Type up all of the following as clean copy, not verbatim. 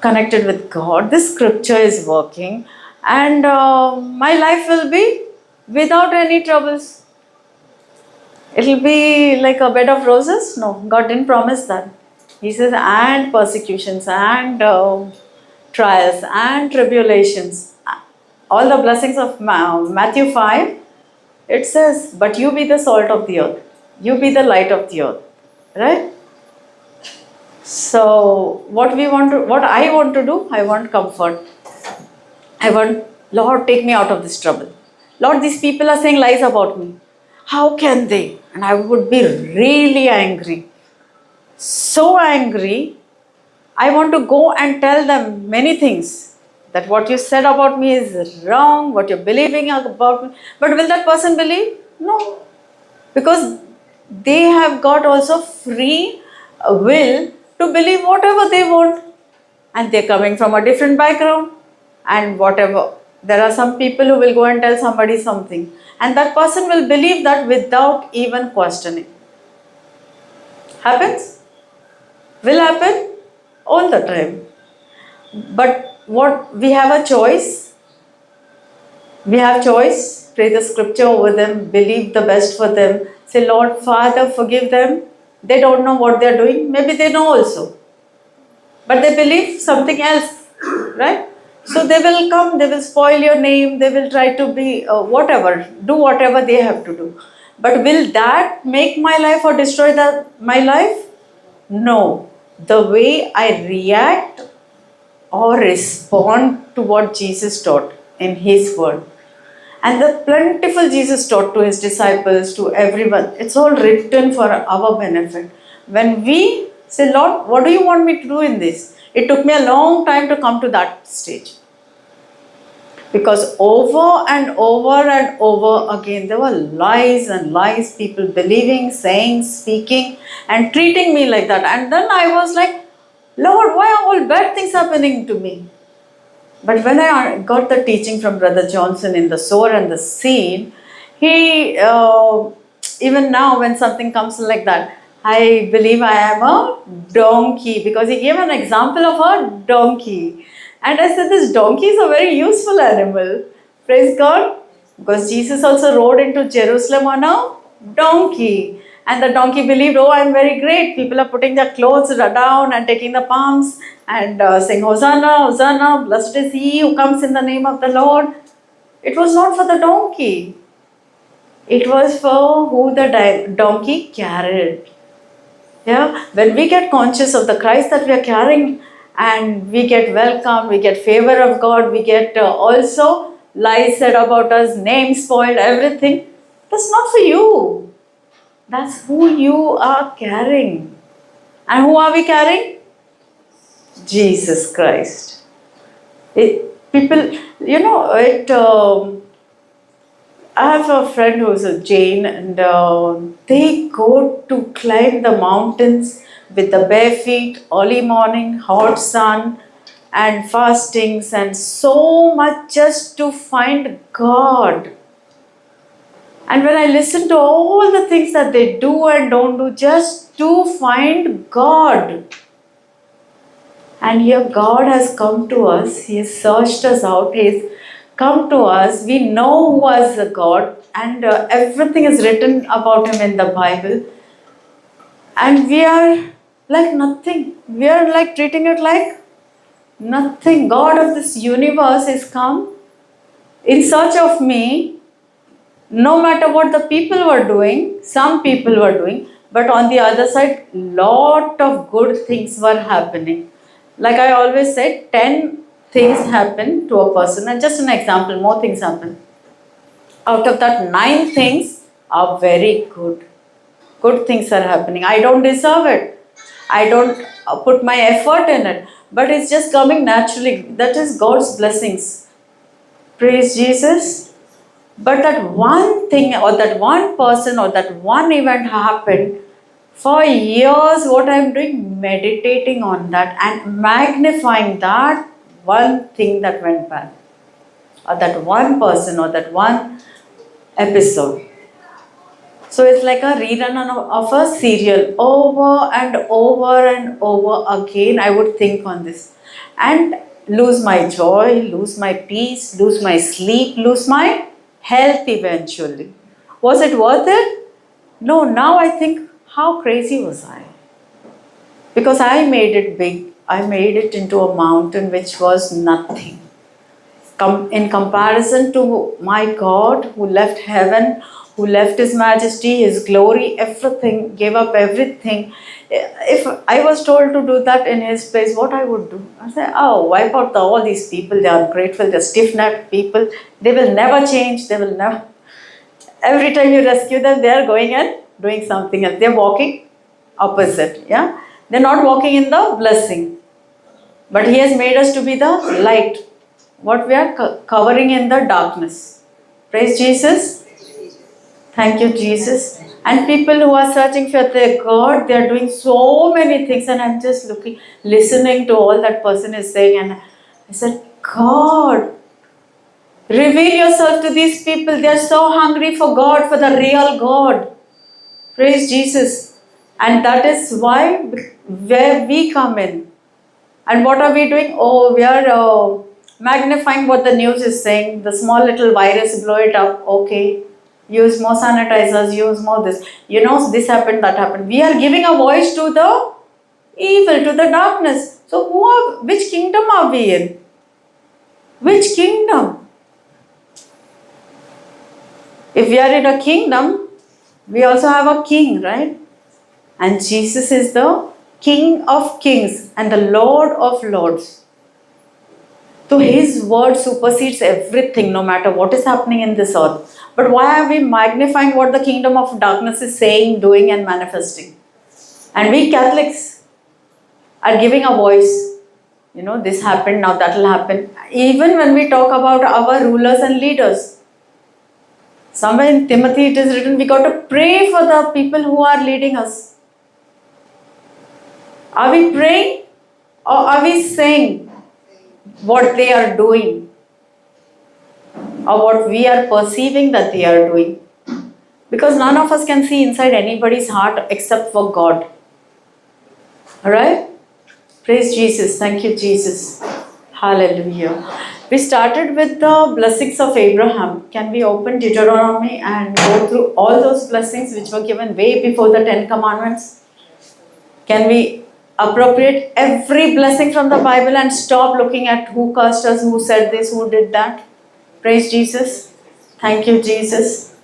connected with God, this scripture is working, and my life will be without any troubles. It'll be like a bed of roses? No, God didn't promise that. He says, and persecutions, and trials, and tribulations. All the blessings of Matthew 5, it says, but you be the salt of the earth. You be the light of the earth. Right? So, what I want to do, I want comfort. I want, Lord, take me out of this trouble. Lord, these people are saying lies about me. How can they? And I would be really angry. So angry. I want to go and tell them many things. That what you said about me is wrong, what you're believing about me. But will that person believe? No. Because they have got also free will to believe whatever they want. And they're coming from a different background. And whatever. There are some people who will go and tell somebody something. And that person will believe that without even questioning. Happens? Will happen all the time. But what we have a choice. We have choice. Pray the scripture over them. Believe the best for them. Say, Lord, Father, forgive them. They don't know what they're doing. Maybe they know also. But they believe something else. Right? So they will come. They will spoil your name. They will try to be whatever. Do whatever they have to do. But will that make my life or destroy my life? No. The way I react or respond to what Jesus taught in His word. And the plentiful Jesus taught to His disciples, to everyone. It's all written for our benefit. When we say, Lord, what do you want me to do in this? It took me a long time to come to that stage. Because over and over and over again, there were lies and lies, people believing, saying, speaking, and treating me like that. And then I was like, Lord, why are all bad things happening to me? But when I got the teaching from Brother Johnson in the sower and the seed, he, even now when something comes like that, I believe I am a donkey, because he gave an example of a donkey. And I said, this donkey is a very useful animal. Praise God. Because Jesus also rode into Jerusalem on a donkey. And the donkey believed, oh, I'm very great. People are putting their clothes down and taking the palms and saying, Hosanna, Hosanna, blessed is he who comes in the name of the Lord. It was not for the donkey. It was for who the donkey carried. Yeah, when we get conscious of the Christ that we are carrying, and we get welcome, we get favor of God, we get also lies said about us, name spoiled, everything. That's not for you. That's who you are carrying. And who are we carrying? Jesus Christ. People, I have a friend who's a Jain, and they go to climb the mountains with the bare feet, early morning, hot sun, and fastings, and so much just to find God. And when I listen to all the things that they do and don't do just to find God, and here God has come to us, He has searched us out, He has come to us, we know who was the God, and everything is written about Him in the Bible. And we are like nothing. We are like treating it like nothing. God of this universe is come in search of me. No matter what the people were doing, some people were doing, but on the other side, lot of good things were happening. Like I always said, 10 things happen to a person, and just an example, more things happen. Out of that, 9 things are very good. Good things are happening. I don't deserve it. I don't put my effort in it, but it's just coming naturally. That is God's blessings. Praise Jesus. But that one thing or that one person or that one event happened, for years what I'm doing, meditating on that and magnifying that one thing that went bad, or that one person or that one episode. So it's like a rerun of a serial over and over and over again. I would think on this. and lose my joy, lose my peace, lose my sleep, lose my health eventually. Was it worth it? No, now I think, how crazy was I? Because I made it big. I made it into a mountain which was nothing. In comparison to my God who left heaven, who left His majesty, His glory, everything, gave up everything. If I was told to do that in His place, what I would do? I say, oh, wipe out all these people. They are ungrateful, they're stiff-necked people. They will never change. They will never. Every time you rescue them, they are going and doing something else. They're walking opposite. Yeah, they're not walking in the blessing. But He has made us to be the light. What we are covering in the darkness. Praise Jesus. Thank you, Jesus. And people who are searching for their God, they are doing so many things, and I'm just listening to all that person is saying, and I said, God, reveal yourself to these people. They are so hungry for God, for the real God. Praise Jesus. And that is why where we come in. And what are we doing? Oh, we are magnifying what the news is saying. The small little virus, blow it up. Okay. Use more sanitizers, use more this. This happened, that happened. We are giving a voice to the evil, to the darkness. So which kingdom are we in? Which kingdom? If we are in a kingdom, we also have a king, right? And Jesus is the King of kings and the Lord of lords. So His word supersedes everything, no matter what is happening in this earth. But why are we magnifying what the kingdom of darkness is saying, doing, and manifesting? And we Catholics are giving a voice. This happened, now that will happen. Even when we talk about our rulers and leaders, somewhere in Timothy it is written, we got to pray for the people who are leading us. Are we praying, or are we saying what they are doing, or what we are perceiving that they are doing? Because none of us can see inside anybody's heart except for God. Alright? Praise Jesus. Thank you, Jesus. Hallelujah. We started with the blessings of Abraham. Can we open Deuteronomy and go through all those blessings which were given way before the 10 Commandments? Can we appropriate every blessing from the Bible and stop looking at who cursed us, who said this, who did that? Praise Jesus. Thank you, Jesus.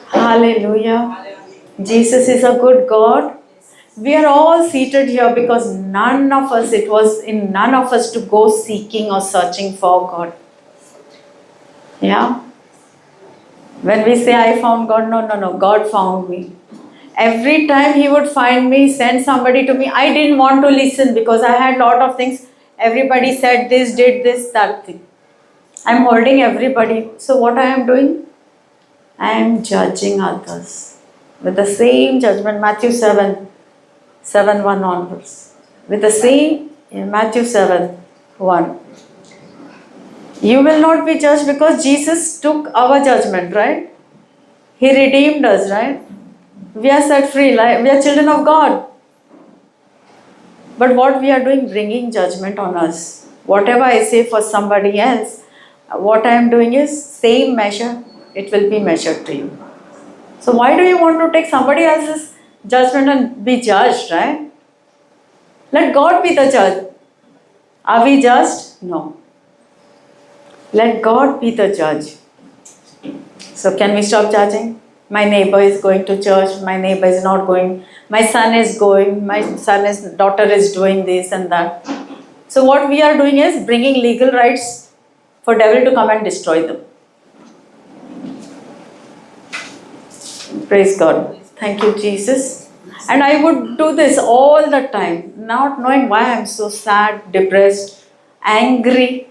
Hallelujah. Jesus is a good God. We are all seated here because it was in none of us to go seeking or searching for God. Yeah. When we say I found God, no, God found me. Every time He would find me, send somebody to me, I didn't want to listen because I had a lot of things. Everybody said this, did this, that thing. I'm holding everybody. So what I am doing? I am judging others with the same judgment. Matthew 7:1 onwards. With the same, in Matthew 7:1. You will not be judged because Jesus took our judgment, right? He redeemed us, right? We are set free, right? We are children of God. But what we are doing, bringing judgment on us. Whatever I say for somebody else, what I am doing is same measure, it will be measured to you. So why do you want to take somebody else's judgment and be judged, right? Let God be the judge. Are we judged? No. Let God be the judge. So can we stop judging? My neighbor is going to church, my neighbor is not going, my son is going, daughter is doing this and that. So what we are doing is bringing legal rights for devil to come and destroy them. Praise God. Thank you, Jesus. And I would do this all the time, not knowing why I'm so sad, depressed, angry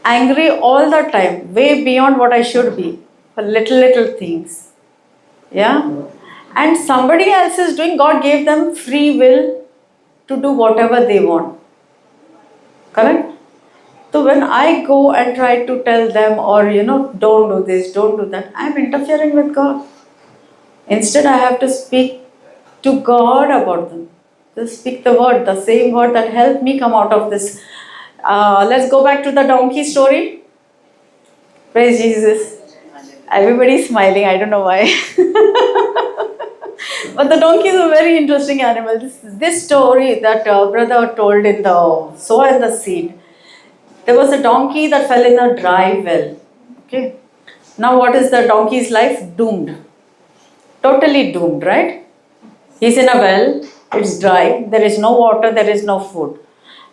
all the time, way beyond what I should be, for little things. Yeah? And somebody else is doing, God gave them free will to do whatever they want. Correct? So when I go and try to tell them, or don't do this, don't do that, I'm interfering with God. Instead, I have to speak to God about them. Just speak the word, the same word that helped me come out of this. Let's go back to the donkey story. Praise Jesus. Everybody's smiling, I don't know why. But the donkey is a very interesting animal. This story that brother told in the sower and the seed. There was a donkey that fell in a dry well. Okay. Now what is the donkey's life? Doomed. Totally doomed, right? He's in a well, it's dry, there is no water, there is no food.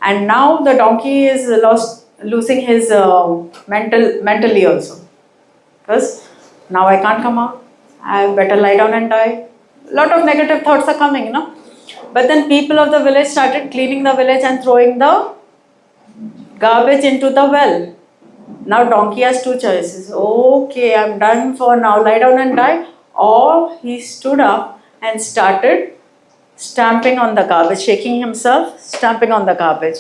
And now the donkey is losing his mentally also. Because now I can't come out, I better lie down and die. A lot of negative thoughts are coming, you know. But then people of the village started cleaning the village and throwing the garbage into the well. Now donkey has two choices. Okay, I'm done for now, lie down and die. Or he stood up and started stamping on the garbage, shaking himself, stamping on the garbage.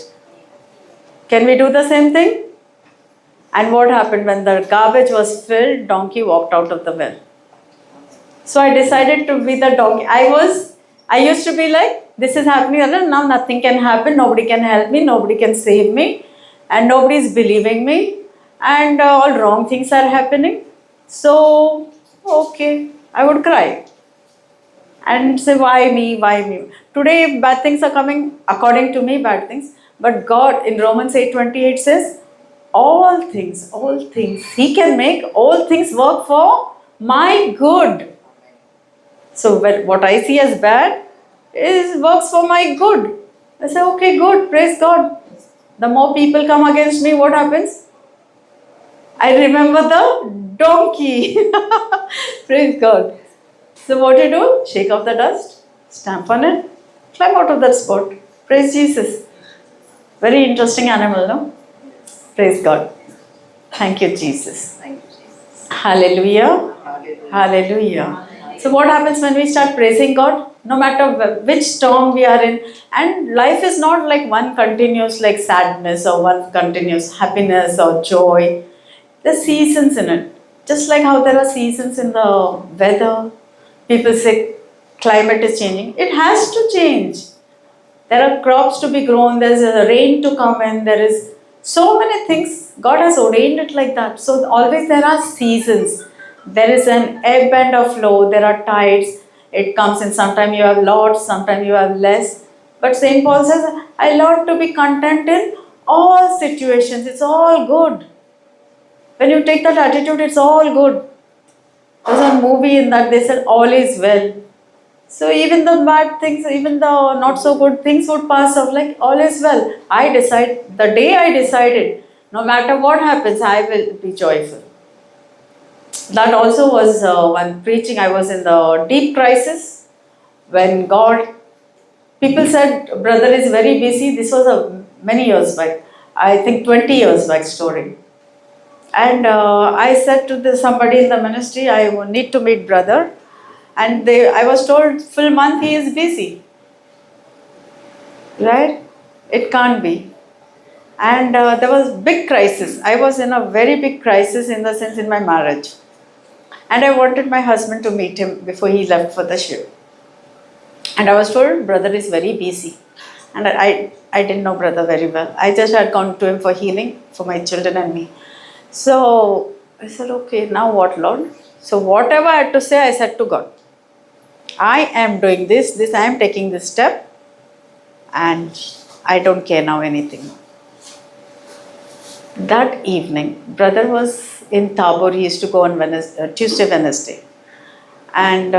Can we do the same thing? And what happened when the garbage was filled? Donkey walked out of the well. So I decided to be the donkey. I used to be like, this is happening, now nothing can happen, nobody can help me, nobody can save me, and nobody is believing me, and all wrong things are happening. So, okay, I would cry and say, why me, why me? Today, bad things are coming, according to me, bad things. But God in Romans 8:28 says, all things, He can make all things work for my good. So what I see as bad is works for my good. I say, okay, good, praise God. The more people come against me, what happens? I remember the donkey. Praise God. So what do you do? Shake off the dust, stamp on it, climb out of that spot. Praise Jesus. Very interesting animal, no? Praise God. Thank you, Jesus. Hallelujah. Hallelujah. So what happens when we start praising God? No matter which storm we are in, and life is not like one continuous like sadness or one continuous happiness or joy. There's seasons in it. Just like how there are seasons in the weather. People say climate is changing. It has to change. There are crops to be grown, there's a rain to come in, there is so many things. God has ordained it like that. So always there are seasons. There is an ebb and a flow, there are tides. It comes in, sometimes you have lots, sometimes you have less. But St. Paul says, I learned to be content in all situations. It's all good. When you take that attitude, it's all good. There's a movie in that they said all is well. So even the bad things, even the not so good things would pass off, like all is well. The day I decided, no matter what happens, I will be joyful. That also was one preaching. I was in the deep crisis when people said, brother is very busy. This was many years back. I think 20 years back story. And I said to somebody in the ministry, I need to meet brother. And I was told, full month he is busy. Right? It can't be. And there was big crisis. I was in a very big crisis in the sense in my marriage. And I wanted my husband to meet him before he left for the ship. And I was told, brother is very busy. And I didn't know brother very well. I just had gone to him for healing for my children and me. So I said, okay, now what, Lord? So whatever I had to say, I said to God, I am doing this, I am taking this step, and I don't care now anything. That evening, brother was in Tabor. He used to go on Tuesday, Wednesday. And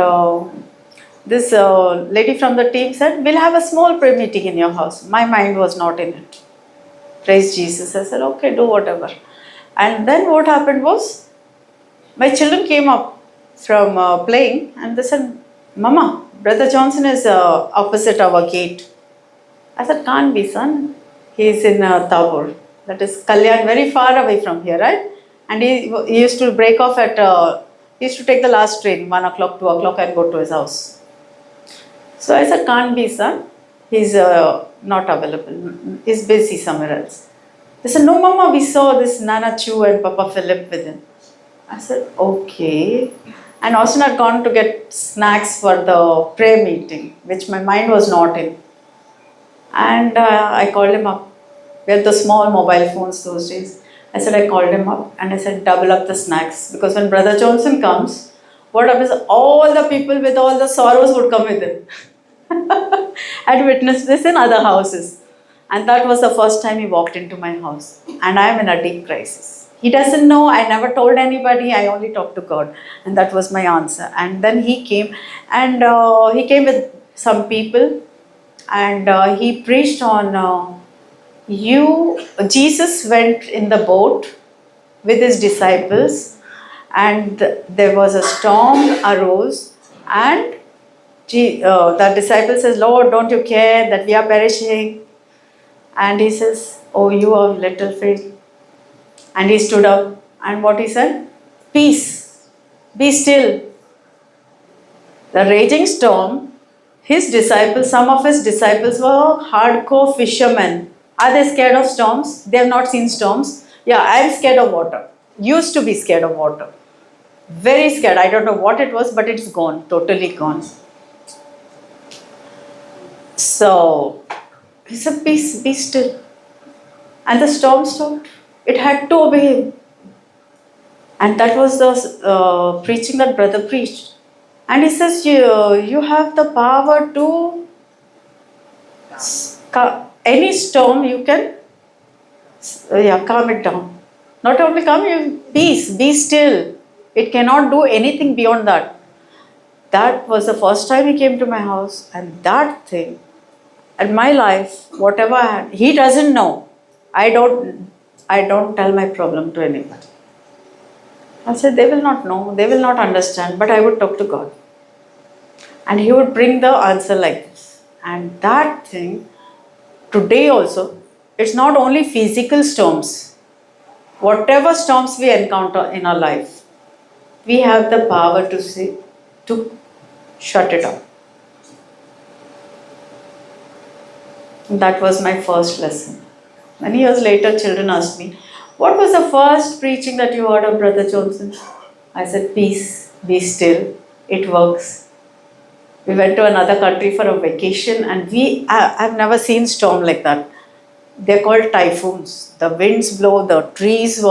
this lady from the team said, we'll have a small prayer meeting in your house. My mind was not in it. Praise Jesus. I said, okay, do whatever. And then what happened was, my children came up from playing and they said, Mama, Brother Johnson is opposite our gate. I said, can't be, son. He's in Tabor. That is Kalyan, very far away from here, right? And he used to break off he used to take the last train, 1 o'clock, 2 o'clock, and go to his house. So I said, can't be, son. He's not available. He's busy somewhere else. They said, no, Mama, we saw this Nana Chu and Papa Philip with him. I said, okay. And Austin had gone to get snacks for the prayer meeting, which my mind was not in. And I called him up. We had the small mobile phones those days. I called him up and I said, double up the snacks. Because when Brother Johnson comes, what happens? All the people with all the sorrows would come with him. I'd witnessed this in other houses. And that was the first time he walked into my house. And I'm in a deep crisis. He doesn't know. I never told anybody. I only talked to God. And that was my answer. And then he came. And he came with some people. And he preached on Jesus went in the boat with his disciples. And there was a storm arose. And the disciple says, Lord, don't you care that we are perishing? And he says, oh, you have little faith. And he stood up. And what he said? Peace, be still. The raging storm, his disciples, some of his disciples were hardcore fishermen. Are they scared of storms? They have not seen storms. Yeah, I'm scared of water. Used to be scared of water. Very scared. I don't know what it was, but it's gone, totally gone. So, he said, peace, be still. And the storm stopped. It had to obey him. And that was the preaching that brother preached. And he says, you have the power to, any storm you can, calm it down. Not only calm, you peace, be still. It cannot do anything beyond that. That was the first time he came to my house. And that thing, and my life, whatever I had, he doesn't know. I don't tell my problem to anybody. I said, they will not know, they will not understand, but I would talk to God. And he would bring the answer like this. And that thing, today also, it's not only physical storms. Whatever storms we encounter in our life, we have the power to shut it up. That was my first lesson. Many years later, children asked me, what was the first preaching that you heard of Brother Johnson? I said, peace, be still, it works. We went to another country for a vacation and I've never seen storm like that. They're called typhoons. The winds blow, the trees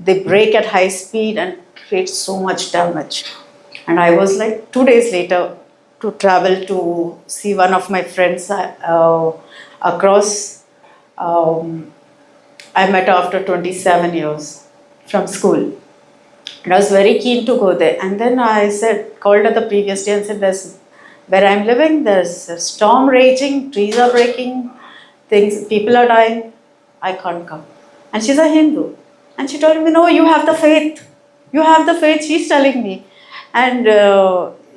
they break at high speed and create so much damage. And I was like 2 days later to travel to see one of my friends across. I met her after 27 years from school. And I was very keen to go there. And then I called her the previous day and said, where I'm living, there's a storm raging, trees are breaking, people are dying. I can't come. And she's a Hindu. And she told me, no, you have the faith. You have the faith, she's telling me. And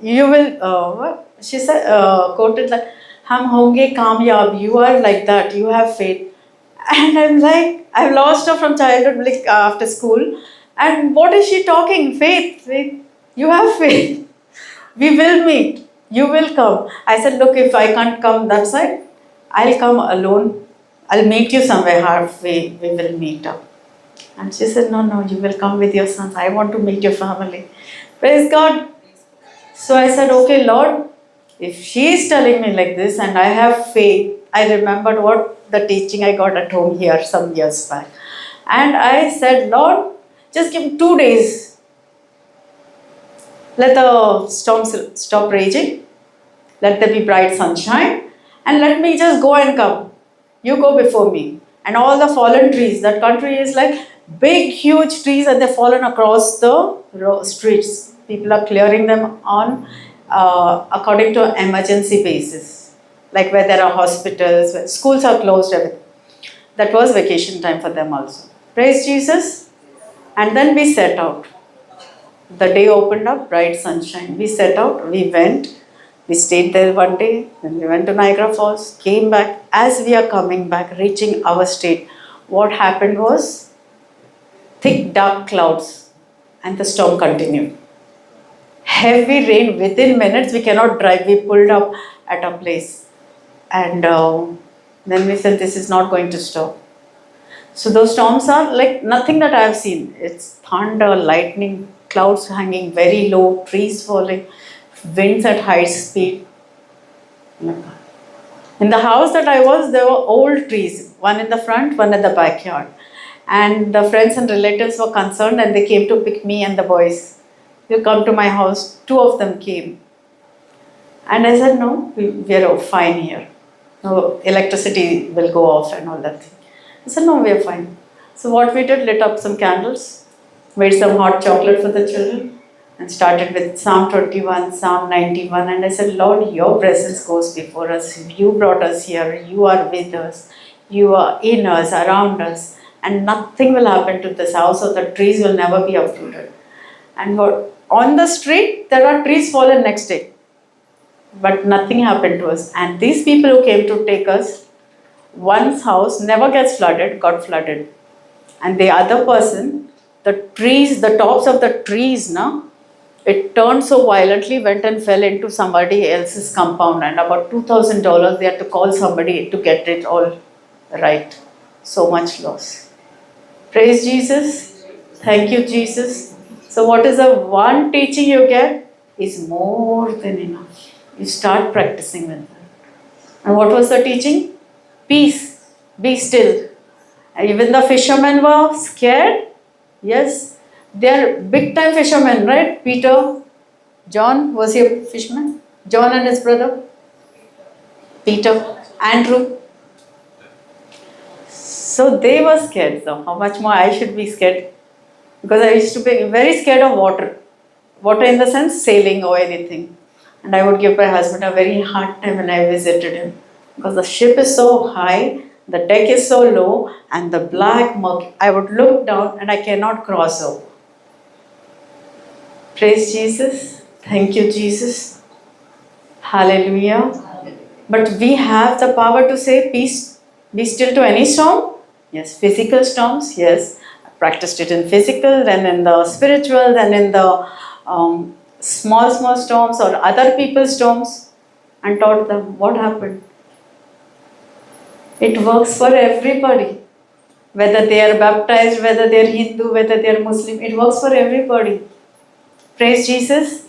you will, she said, quoted like, Hum honge kamyab, you are like that, you have faith. And I'm like, I've lost her from childhood, like after school. And what is she talking? Faith, faith. You have faith. We will meet. You will come. I said, look, if I can't come that side, I'll come alone. I'll meet you somewhere halfway. We will meet up. And she said, no, you will come with your sons. I want to meet your family. Praise God. So I said, okay, Lord, if she is telling me like this and I have faith, I remembered what the teaching I got at home here some years back. And I said, Lord, just give 2 days. Let the storms stop raging. Let there be bright sunshine. And let me just go and come. You go before me. And all the fallen trees, that country is like big, huge trees and they've fallen across the streets. People are clearing them on according to emergency basis. Like where there are hospitals, where schools are closed, everything. That was vacation time for them also. Praise Jesus. And then we set out. The day opened up, bright sunshine. We set out, we went. We stayed there one day, then we went to Niagara Falls, came back. As we are coming back, reaching our state, what happened was thick dark clouds and the storm continued. Heavy rain within minutes, we cannot drive. We pulled up at a place and then we said this is not going to stop. So those storms are like nothing that I have seen. It's thunder, lightning, clouds hanging very low, trees falling, winds at high speed. And In the house that I was, there were old trees, one in the front, one in the backyard. And the friends and relatives were concerned and they came to pick me and the boys. You come to my house. Two of them came. And I said, no, we are fine here. No, electricity will go off and all that thing. I said, no, we are fine. So what we did, lit up some candles, made some hot chocolate for the children, and started with Psalm 21, Psalm 91. And I said, Lord, your presence goes before us. You brought us here. You are with us. You are in us, around us. And nothing will happen to this house, or the trees will never be uprooted. And on the street, there are trees fallen next day. But nothing happened to us. And these people who came to take us, one's house never gets flooded, got flooded. And the other person, the trees, the tops of the trees, now, it turned so violently, went and fell into somebody else's compound. And about $2,000, they had to call somebody to get it all right. So much loss. Praise Jesus. Thank you, Jesus. So what is the one teaching you get? Is more than enough. You start practicing with that. And what was the teaching? Peace. Be still. And even the fishermen were scared. Yes. They are big time fishermen, right? Peter, John, was he a fisherman? John and his brother? Peter, Andrew. So they were scared. So how much more I should be scared? Because I used to be very scared of water. Water in the sense sailing or anything. And I would give my husband a very hard time when I visited him. Because the ship is so high, the deck is so low, and the black murky. I would look down and I cannot cross over. Praise Jesus. Thank you, Jesus. Hallelujah. But we have the power to say peace, be still to any storm. Yes, physical storms, yes. I practiced it in physical, then in the spiritual, then in the small storms or other people's storms, and taught them. What happened? It works for everybody. Whether they are baptized, whether they are Hindu, whether they are Muslim, it works for everybody. Praise Jesus.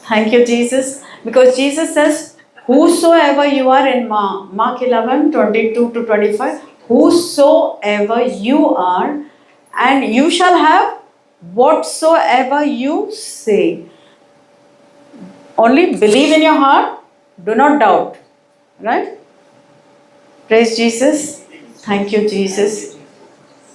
Thank you, Jesus. Because Jesus says, whosoever you are in Mark 11, 22 to 25, whosoever you are, and you shall have whatsoever you say. Only believe in your heart, do not doubt. Right? Praise Jesus. Thank you, Jesus.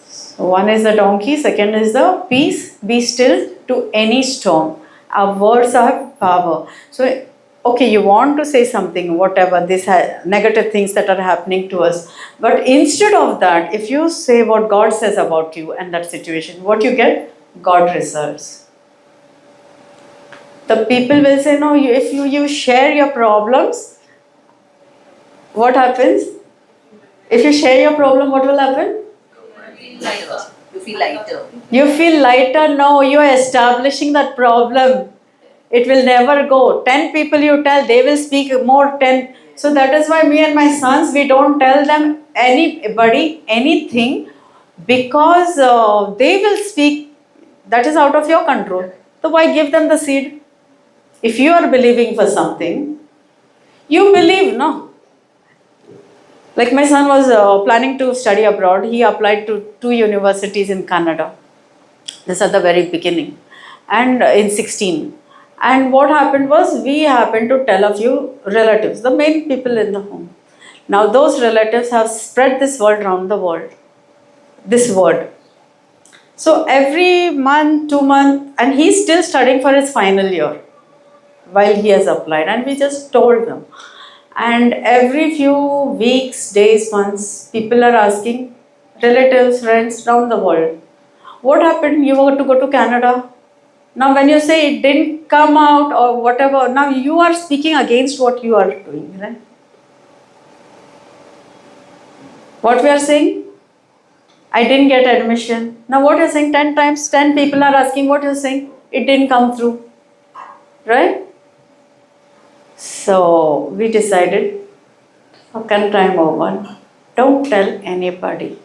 So one is the donkey, second is the peace, be still to any storm. Our words have power. So, okay, you want to say something, whatever, these negative things that are happening to us. But instead of that, if you say what God says about you and that situation, what you get? God results. The people will say, no, if you share your problems, what happens? If you share your problem, what will happen? You feel lighter. You feel lighter. No, you are establishing that problem. It will never go. 10 people you tell, they will speak more 10. So that is why me and my sons, we don't tell them anybody anything, because they will speak. That is out of your control. So why give them the seed? If you are believing for something, you believe, no? Like my son was planning to study abroad. He applied to 2 universities in Canada. This at the very beginning. And in 16. And what happened was, we happened to tell a few relatives, the main people in the home. Now those relatives have spread this word around the world. This word. So every month, 2 months, and he's still studying for his final year while he has applied. And we just told them. And every few weeks, days, months, people are asking, relatives, friends around the world, what happened? You were to go to Canada. Now when you say it didn't come out or whatever, now you are speaking against what you are doing, right? What we are saying? I didn't get admission. Now what you're saying, 10 times, 10 people are asking what you're saying. It didn't come through. Right? So we decided, second time over, don't tell anybody.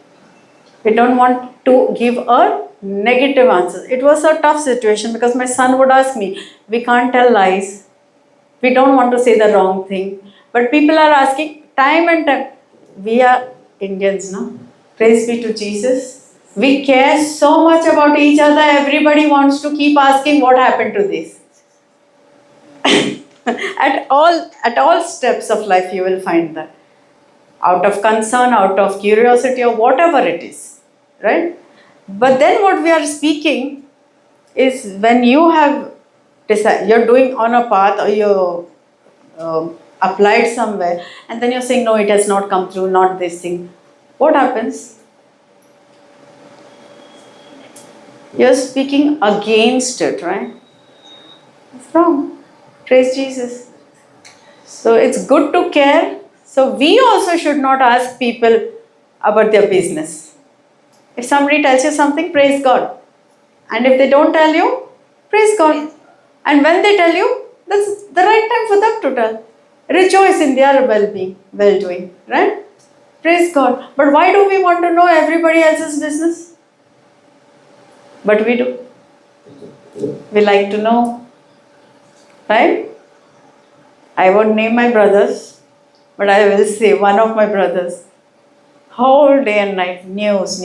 We don't want to give a negative answer. It was a tough situation because my son would ask me, we can't tell lies. We don't want to say the wrong thing. But people are asking, time and time. We are Indians, no? Praise be to Jesus. We care so much about each other. Everybody wants to keep asking what happened to this. at all steps of life you will find that. Out of concern, out of curiosity, or whatever it is. Right? But then what we are speaking is when you have decided, you're doing on a path or you're applied somewhere and then you're saying, no, it has not come through, not this thing. What happens? You're speaking against it, right? It's wrong. Praise Jesus. So it's good to care. So we also should not ask people about their business. If somebody tells you something, praise God. And if they don't tell you, praise God. And when they tell you, that's the right time for them to tell. Rejoice in their well-being, well-doing, right? Praise God. But why do we want to know everybody else's business? But we do. We like to know, right? I won't name my brothers, but I will say one of my brothers. Whole day and night, news.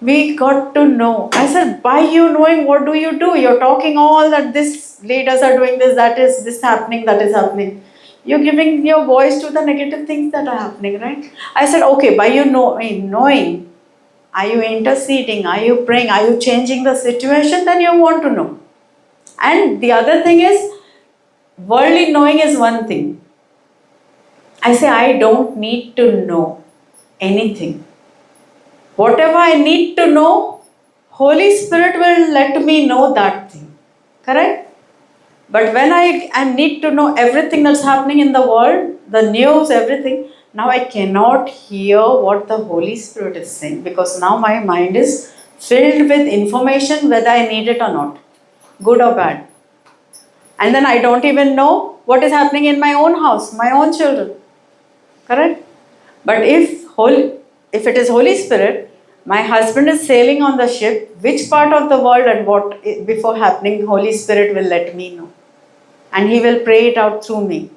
We got to know. I said, by you knowing, what do? You're talking all that this leaders are doing this, that is this happening, that is happening. You're giving your voice to the negative things that are happening, right? I said, okay, by you knowing, are you interceding? Are you praying? Are you changing the situation? Then you want to know. And the other thing is, worldly knowing is one thing. I say, I don't need to know anything. Whatever I need to know, Holy Spirit will let me know that thing. Correct? But when I need to know everything that's happening in the world, the news, everything, now I cannot hear what the Holy Spirit is saying because now my mind is filled with information whether I need it or not, good or bad. And then I don't even know what is happening in my own house, my own children. Correct? But if it is Holy Spirit, my husband is sailing on the ship, which part of the world and what before happening, Holy Spirit will let me know. And he will pray it out through me.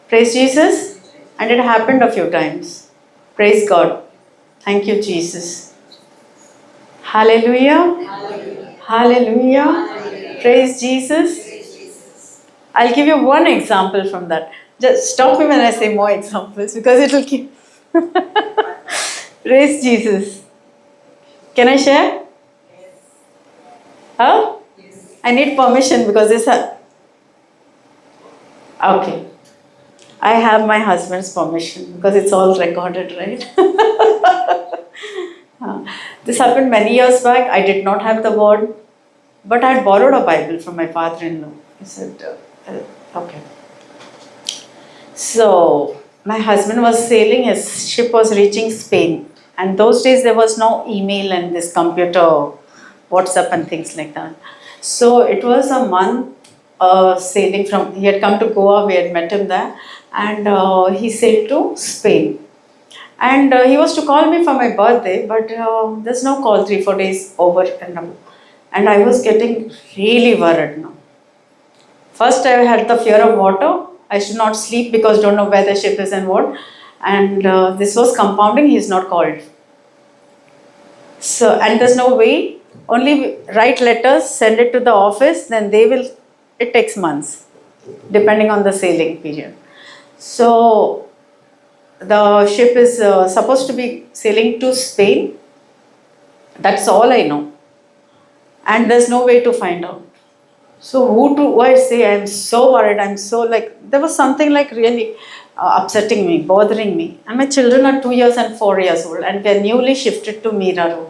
Praise Jesus. And it happened a few times. Praise God. Thank you, Jesus. Hallelujah. Hallelujah. Praise Jesus. I'll give you one example from that. Just stop me when I say more examples because it will keep. Praise Jesus. Can I share? Huh? I need permission because this. Okay. I have my husband's permission because it's all recorded, right? This happened many years back. I did not have the word, but I had borrowed a Bible from my father-in-law. He said, okay. So, my husband was sailing, his ship was reaching Spain. And those days there was no email and this computer, WhatsApp and things like that. So, it was a month sailing from, he had come to Goa, we had met him there. And he sailed to Spain. And he was to call me for my birthday, but there's no call, 3-4 days over and I was getting really worried now. First I had the fear of water. I should not sleep because don't know where the ship is and what. And this was compounding, he's not called. So, and there's no way, only write letters, send it to the office, then they will, it takes months, depending on the sailing period. So, the ship is supposed to be sailing to Spain. That's all I know. And there's no way to find out. So who I say, I'm so worried, I'm so like, there was something like really upsetting me, bothering me. And my children are 2 years and 4 years old and we're newly shifted to Mira.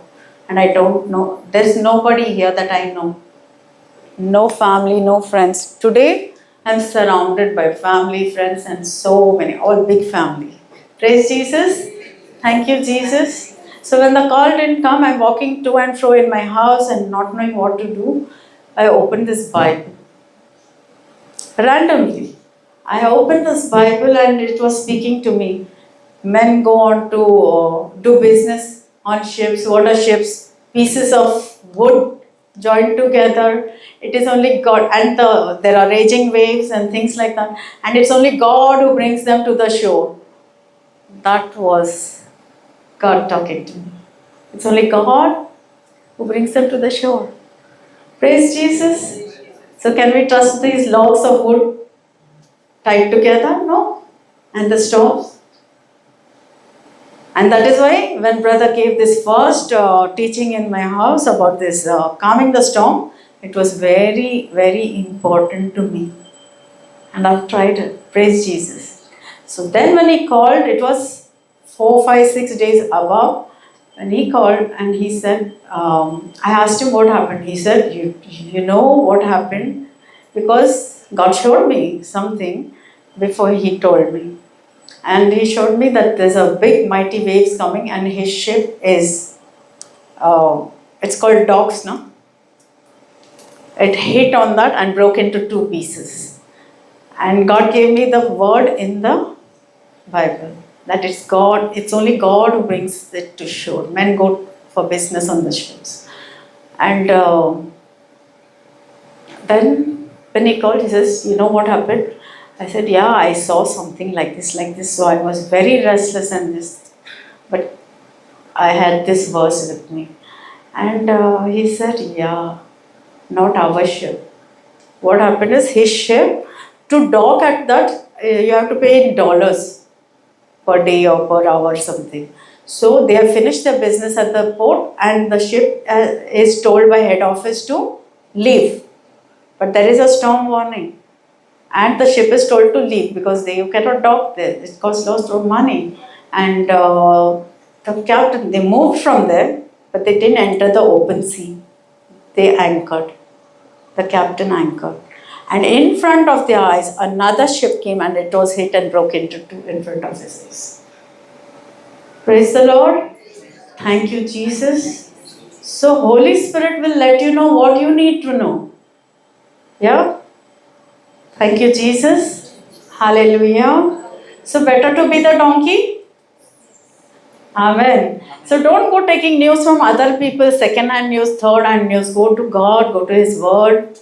And I don't know, there's nobody here that I know. No family, no friends. Today, I'm surrounded by family, friends and so many, all big family. Praise Jesus. Thank you, Jesus. So when the call didn't come, I'm walking to and fro in my house and not knowing what to do. I opened this Bible. Randomly, I opened this Bible and it was speaking to me. Men go on to do business on ships. What are ships? Pieces of wood joined together. It is only God, and there are raging waves and things like that. And it's only God who brings them to the shore. That was God talking to me. It's only God who brings them to the shore. Praise Jesus. So can we trust these logs of wood tied together? No. And the storms? And that is why when brother gave this first teaching in my house about this calming the storm, it was very, very important to me. And I've tried it. Praise Jesus. So then when he called, it was 4, 5, 6 days above. When he called and he said, I asked him what happened. He said, you know what happened? Because God showed me something before he told me. And he showed me that there's a big mighty waves coming and his ship is, it's called docks, no? It hit on that and broke into 2 pieces. And God gave me the word in the Bible that it's God, it's only God who brings it to shore. Men go for business on the ships. And then when he called, he says, you know what happened? I said, yeah, I saw something like this, like this. So I was very restless and this, but I had this verse with me. And he said, yeah, not our ship. What happened is his ship, to dock at that, you have to pay in dollars per day or per hour something. So they have finished their business at the port and the ship is told by head office to leave. But there is a storm warning. And the ship is told to leave because you cannot dock there. It costs lots of money. And the captain, they moved from there, but they didn't enter the open sea. They anchored. The captain anchored. And in front of their eyes, another ship came and it was hit and broke into 2 in front of his eyes. Praise the Lord. Thank you, Jesus. So Holy Spirit will let you know what you need to know. Yeah? Thank you, Jesus. Hallelujah. So better to be the donkey? Amen. So don't go taking news from other people, second-hand news, third-hand news. Go to God, go to His Word.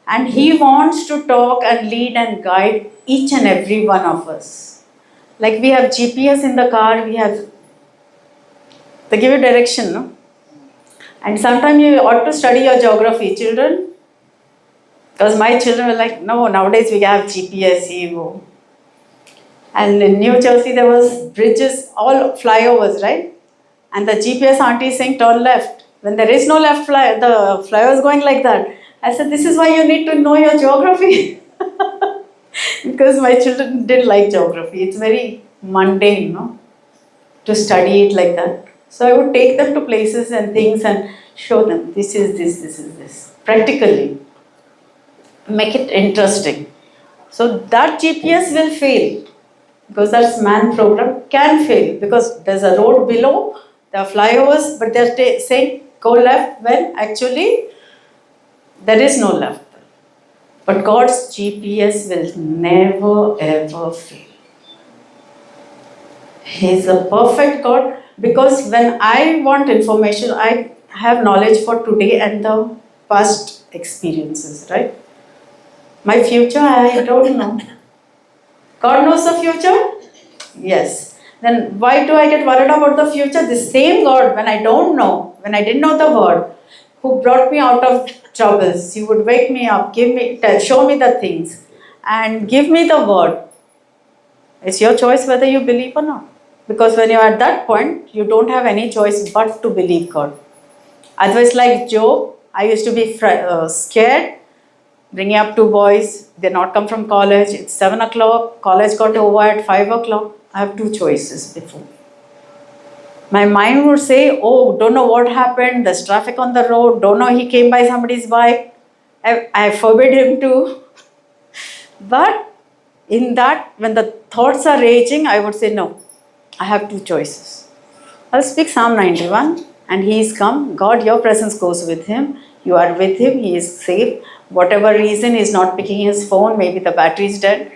And He wants to talk and lead and guide each and every one of us. Like we have GPS in the car, they give you direction, no? And sometimes you ought to study your geography, children. Because my children were like, no, nowadays we have GPS, you. And in New Jersey there was bridges, all flyovers, right? And the GPS auntie is saying turn left. When there is no left the flyover is going like that. I said, this is why you need to know your geography. Because my children didn't like geography. It's very mundane, no? To study it like that. So I would take them to places and things and show them this is this, this is this. Practically. Make it interesting. So that GPS will fail. Because that's man program can fail. Because there's a road below, there are flyovers, but they're saying go left when actually there is no left. But God's GPS will never ever fail. He is a perfect God because when I want information, I have knowledge for today and the past experiences, right? My future, I don't know. God knows the future? Yes. Then why do I get worried about the future? The same God, when I don't know, when I didn't know the word, who brought me out of troubles, He would wake me up, show me the things, and give me the word. It's your choice whether you believe or not. Because when you're at that point, you don't have any choice but to believe God. Otherwise, like Job, I used to be scared, bringing up 2 boys. They not come from college. It's 7 o'clock. College got over at 5 o'clock. I have 2 choices before. My mind would say, oh, don't know what happened. There's traffic on the road. Don't know he came by somebody's bike. I forbid him to. But in that, when the thoughts are raging, I would say, no, I have 2 choices. I'll speak Psalm 91 and he is come. God, your presence goes with him. You are with him. He is safe. Whatever reason he's not picking his phone, maybe the battery is dead.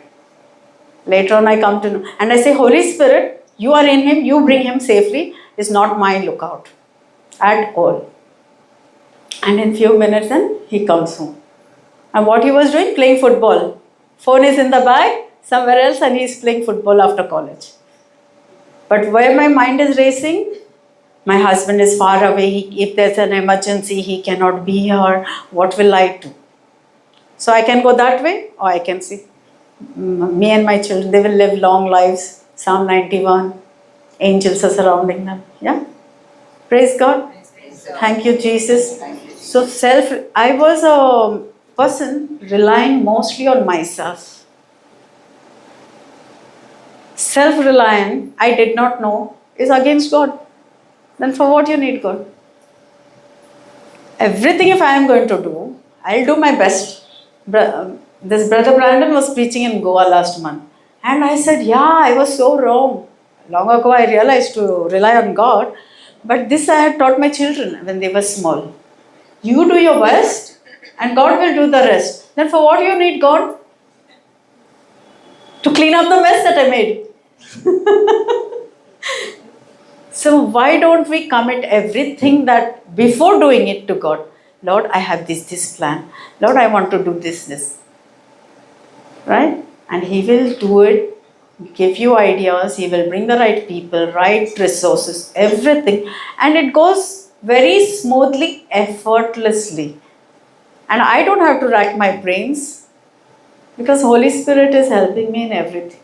Later on I come to know. And I say, Holy Spirit, you are in him. You bring him safely. It's not my lookout at all. And in few minutes then he comes home. And what he was doing? Playing football. Phone is in the bag somewhere else and he's playing football after college. But where my mind is racing, my husband is far away. If there's an emergency, he cannot be here. What will I do? So I can go that way, or I can see me and my children, they will live long lives. Psalm 91, angels are surrounding them. Yeah? Praise God. Thank you, Jesus. So I was a person relying mostly on myself. Self-reliant, I did not know, is against God. Then for what you need God? Everything if I am going to do, I'll do my best. This brother Brandon was preaching in Goa last month. And I said, yeah, I was so wrong. Long ago I realized to rely on God. But this I had taught my children when they were small. You do your best and God will do the rest. Then for what you need God? To clean up the mess that I made. So why don't we commit everything that before doing it to God? Lord, I have this plan. Lord, I want to do this. Right? And He will do it, give you ideas, He will bring the right people, right resources, everything. And it goes very smoothly, effortlessly. And I don't have to rack my brains because Holy Spirit is helping me in everything.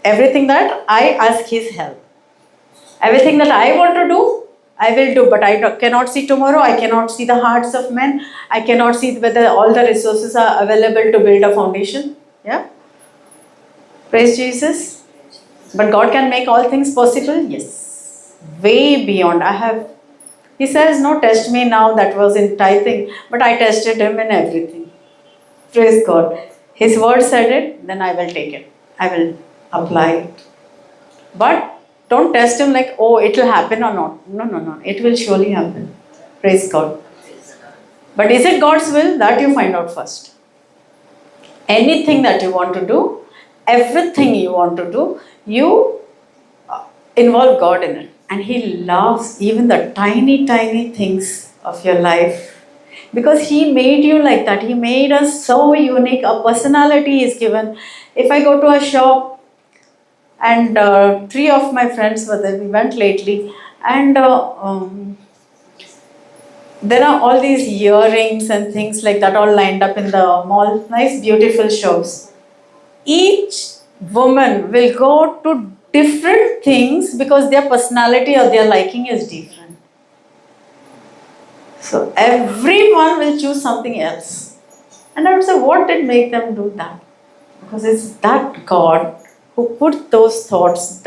Everything that I ask His help. Everything that I want to do, I will do, but I cannot see tomorrow. I cannot see the hearts of men. I cannot see whether all the resources are available to build a foundation. Yeah? Praise Jesus. But God can make all things possible? Yes. Way beyond. He says, no, test me now. That was in tithing, but I tested Him in everything. Praise God. His word said it, then I will take it. I will apply it. But don't test Him like, oh, it will happen or not. No. It will surely happen. Praise God. But is it God's will? That you find out first. Anything that you want to do, everything you want to do, you involve God in it. And He loves even the tiny things of your life. Because He made you like that. He made us so unique. A personality is given. If I go to a shop, and three of my friends were there, we went lately, and there are all these earrings and things like that all lined up in the mall. Nice, beautiful shows. Each woman will go to different things because their personality or their liking is different. So everyone will choose something else. And I would say, what did make them do that? Because it's that God who put those thoughts,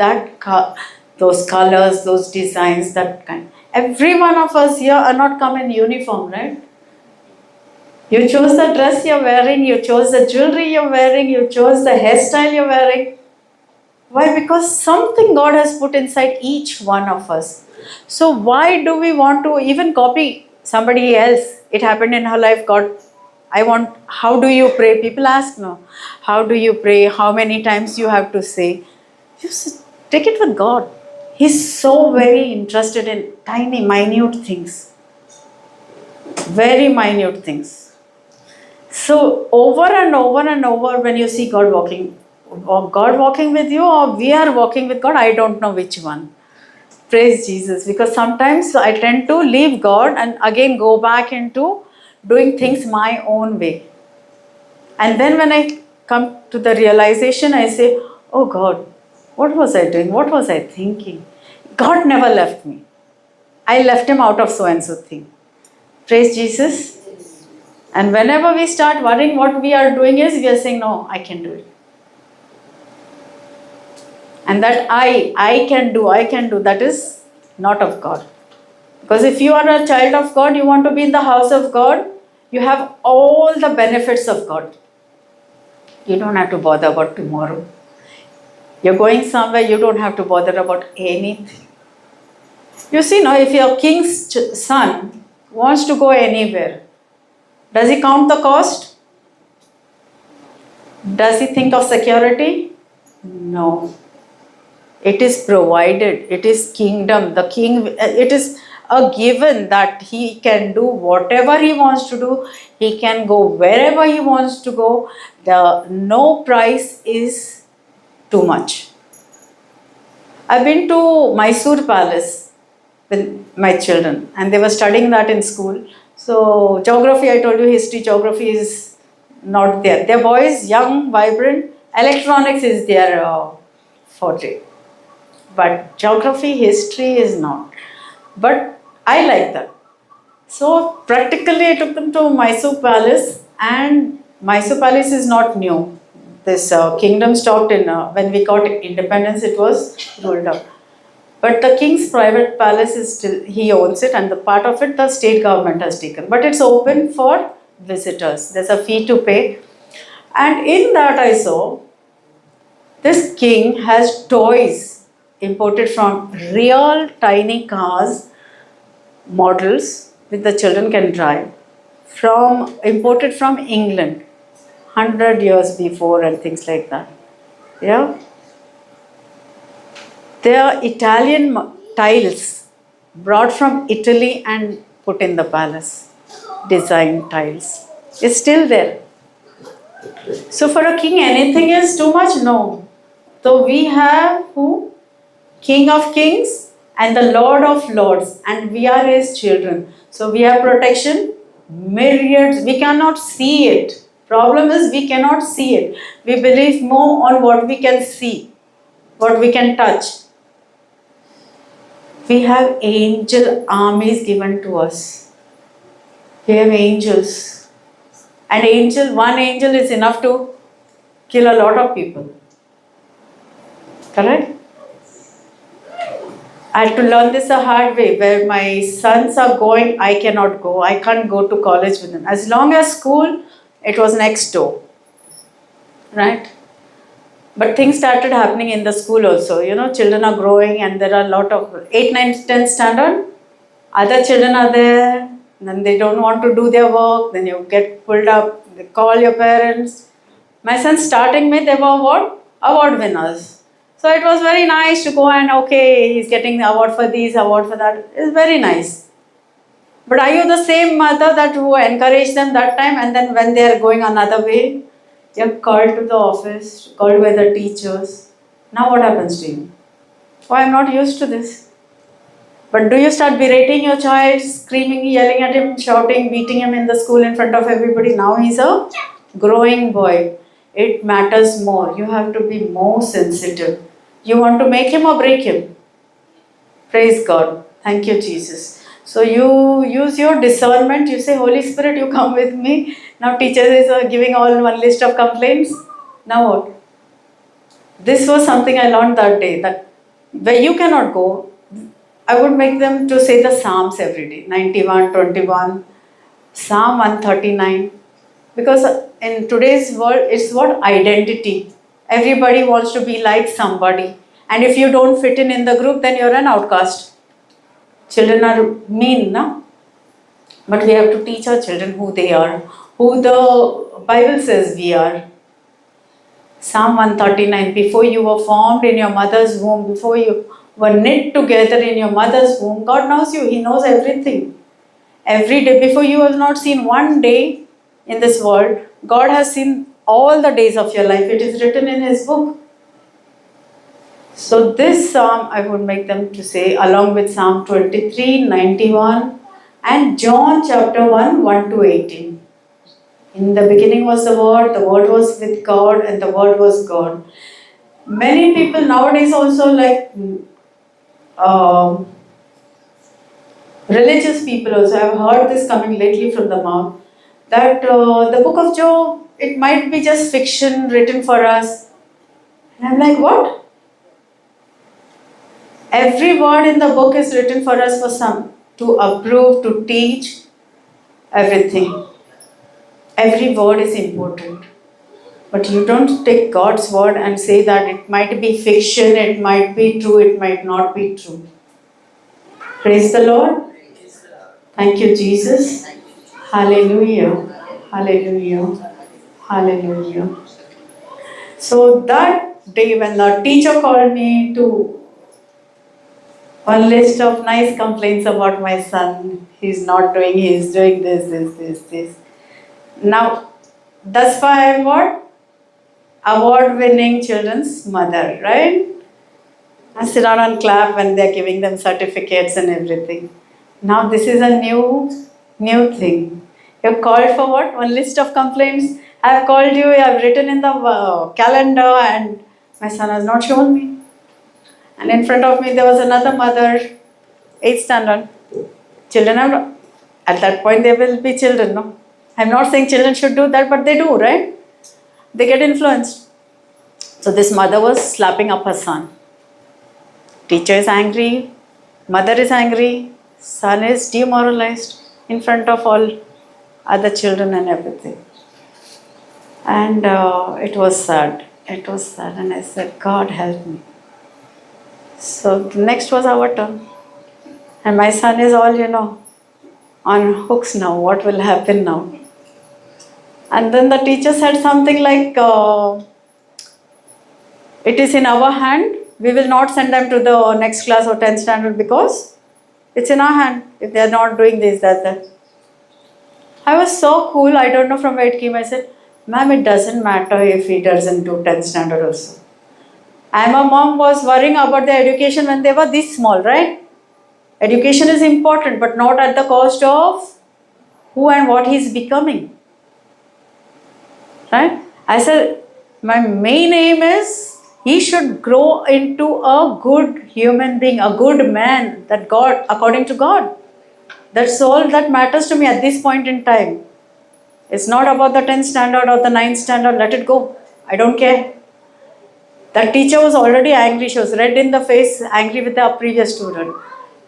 those colors, those designs, that kind. Every one of us here are not come in uniform, right? You chose the dress you're wearing, you chose the jewelry you're wearing, you chose the hairstyle you're wearing. Why? Because something God has put inside each one of us. So why do we want to even copy somebody else? It happened in her life, God, how do you pray? People ask, no, how do you pray? How many times you have to say? Just take it with God. He's so very interested in tiny, minute things. Very minute things. So over and over, when you see God walking with you, or we are walking with God, I don't know which one. Praise Jesus. Because sometimes I tend to leave God and again go back into doing things my own way. And then when I come to the realization, I say, oh God, what was I doing? What was I thinking? God never left me. I left Him out of so and so thing. Praise Jesus. And whenever we start worrying, what we are doing is we are saying, no, I can do it. And that I can do, that is not of God. Because if you are a child of God, you want to be in the house of God, you have all the benefits of God. You don't have to bother about tomorrow. You're going somewhere, you don't have to bother about anything. You see, now, if your king's son wants to go anywhere, does he count the cost? Does he think of security? No. It is provided. It is kingdom. The king, it is a given that he can do whatever he wants to do. He can go wherever he wants to go. No price is too much. I've been to Mysore Palace with my children, and they were studying that in school. So, geography, I told you, history, geography is not there. Their boys, young, vibrant, electronics is their forte. But geography, history is not. But I like that. So practically, I took them to Mysore Palace, and Mysore Palace is not new. This kingdom stopped in when we got independence. It was rolled up, but the king's private palace is still he owns it, and the part of it the state government has taken. But it's open for visitors. There's a fee to pay, and in that I saw this king has toys imported from real tiny cars models which the children can drive from imported from England 100 years before and things like that. Yeah, they are Italian tiles brought from Italy and put in the palace. Design tiles. It's still there. So for a king, anything is too much? No. So we have who? King of Kings and the Lord of Lords, and we are His children. So we have protection, myriads. We cannot see it. Problem is we cannot see it. We believe more on what we can see, what we can touch. We have angel armies given to us. We have angels, and one angel is enough to kill a lot of people. Correct? I had to learn this the hard way. Where my sons are going, I cannot go. I can't go to college with them. As long as school, it was next door. Right? But things started happening in the school also. You know, children are growing, and there are a lot of 8, 9, 10 standard. Other children are there, and then they don't want to do their work. Then you get pulled up, they call your parents. My son starting with, they were what? Award winners. So it was very nice to go and okay, he's getting the award for this, award for that. It's very nice. But are you the same mother that who encouraged them that time, and then when they are going another way, you're called to the office, called by the teachers. Now what happens to you? Oh, I'm not used to this. But do you start berating your child, screaming, yelling at him, shouting, beating him in the school in front of everybody? Now he's a growing boy. It matters more. You have to be more sensitive. You want to make him or break him? Praise God. Thank you, Jesus. So you use your discernment. You say, Holy Spirit, you come with me. Now teachers is giving all one list of complaints. Now what? This was something I learned that day. That where you cannot go, I would make them to say the Psalms every day. 91, 21, Psalm 139. Because in today's world, it's what? Identity. Everybody wants to be like somebody. And if you don't fit in the group, then you're an outcast. Children are mean, no? But we have to teach our children who they are, who the Bible says we are. Psalm 139, before you were formed in your mother's womb, before you were knit together in your mother's womb, God knows you. He knows everything. Every day, before you have not seen one day in this world, God has seen all the days of your life. It is written in His book. So this psalm I would make them to say along with Psalm 23, 91 and John chapter 1, 1 to 18. In the beginning was the Word was with God, and the Word was God. Many people nowadays also like religious people also, I have heard this coming lately from the mouth, that the book of Job, it might be just fiction written for us. And I'm like, what? Every word in the book is written for us for some, to approve, to teach, everything. Every word is important. But you don't take God's word and say that it might be fiction, it might be true, it might not be true. Praise the Lord. Thank you, Jesus. Hallelujah. Hallelujah. Hallelujah. So that day when the teacher called me to one list of nice complaints about my son, he's not doing, he's doing this. Now, thus far I'm what? Award-winning children's mother, right? and sit down and clap when they're giving them certificates and everything. Now this is a new thing. You're called for what? One list of complaints. I've called you, I've written in the calendar, and my son has not shown me. And in front of me there was another mother, 8th standard. Children are not, at that point they will be children, no? I'm not saying children should do that, but they do, right? They get influenced. So this mother was slapping up her son. Teacher is angry, mother is angry, son is demoralized in front of all other children and everything. And it was sad. It was sad. And I said, God help me. So the next was our turn. And my son is all, on hooks now. What will happen now? And then the teacher said something like, it is in our hand. We will not send them to the next class or 10th standard because it's in our hand. If they are not doing this, that. I was so cool. I don't know from where it came. I said, ma'am, it doesn't matter if he doesn't do 10th standard also. And my mom was worrying about their education when they were this small, right? Education is important, but not at the cost of who and what he is becoming. Right? I said, my main aim is he should grow into a good human being, a good man, that God, according to God. That's all that matters to me at this point in time. It's not about the 10th standard or the 9th standard, let it go. I don't care. That teacher was already angry. She was red in the face, angry with the previous student.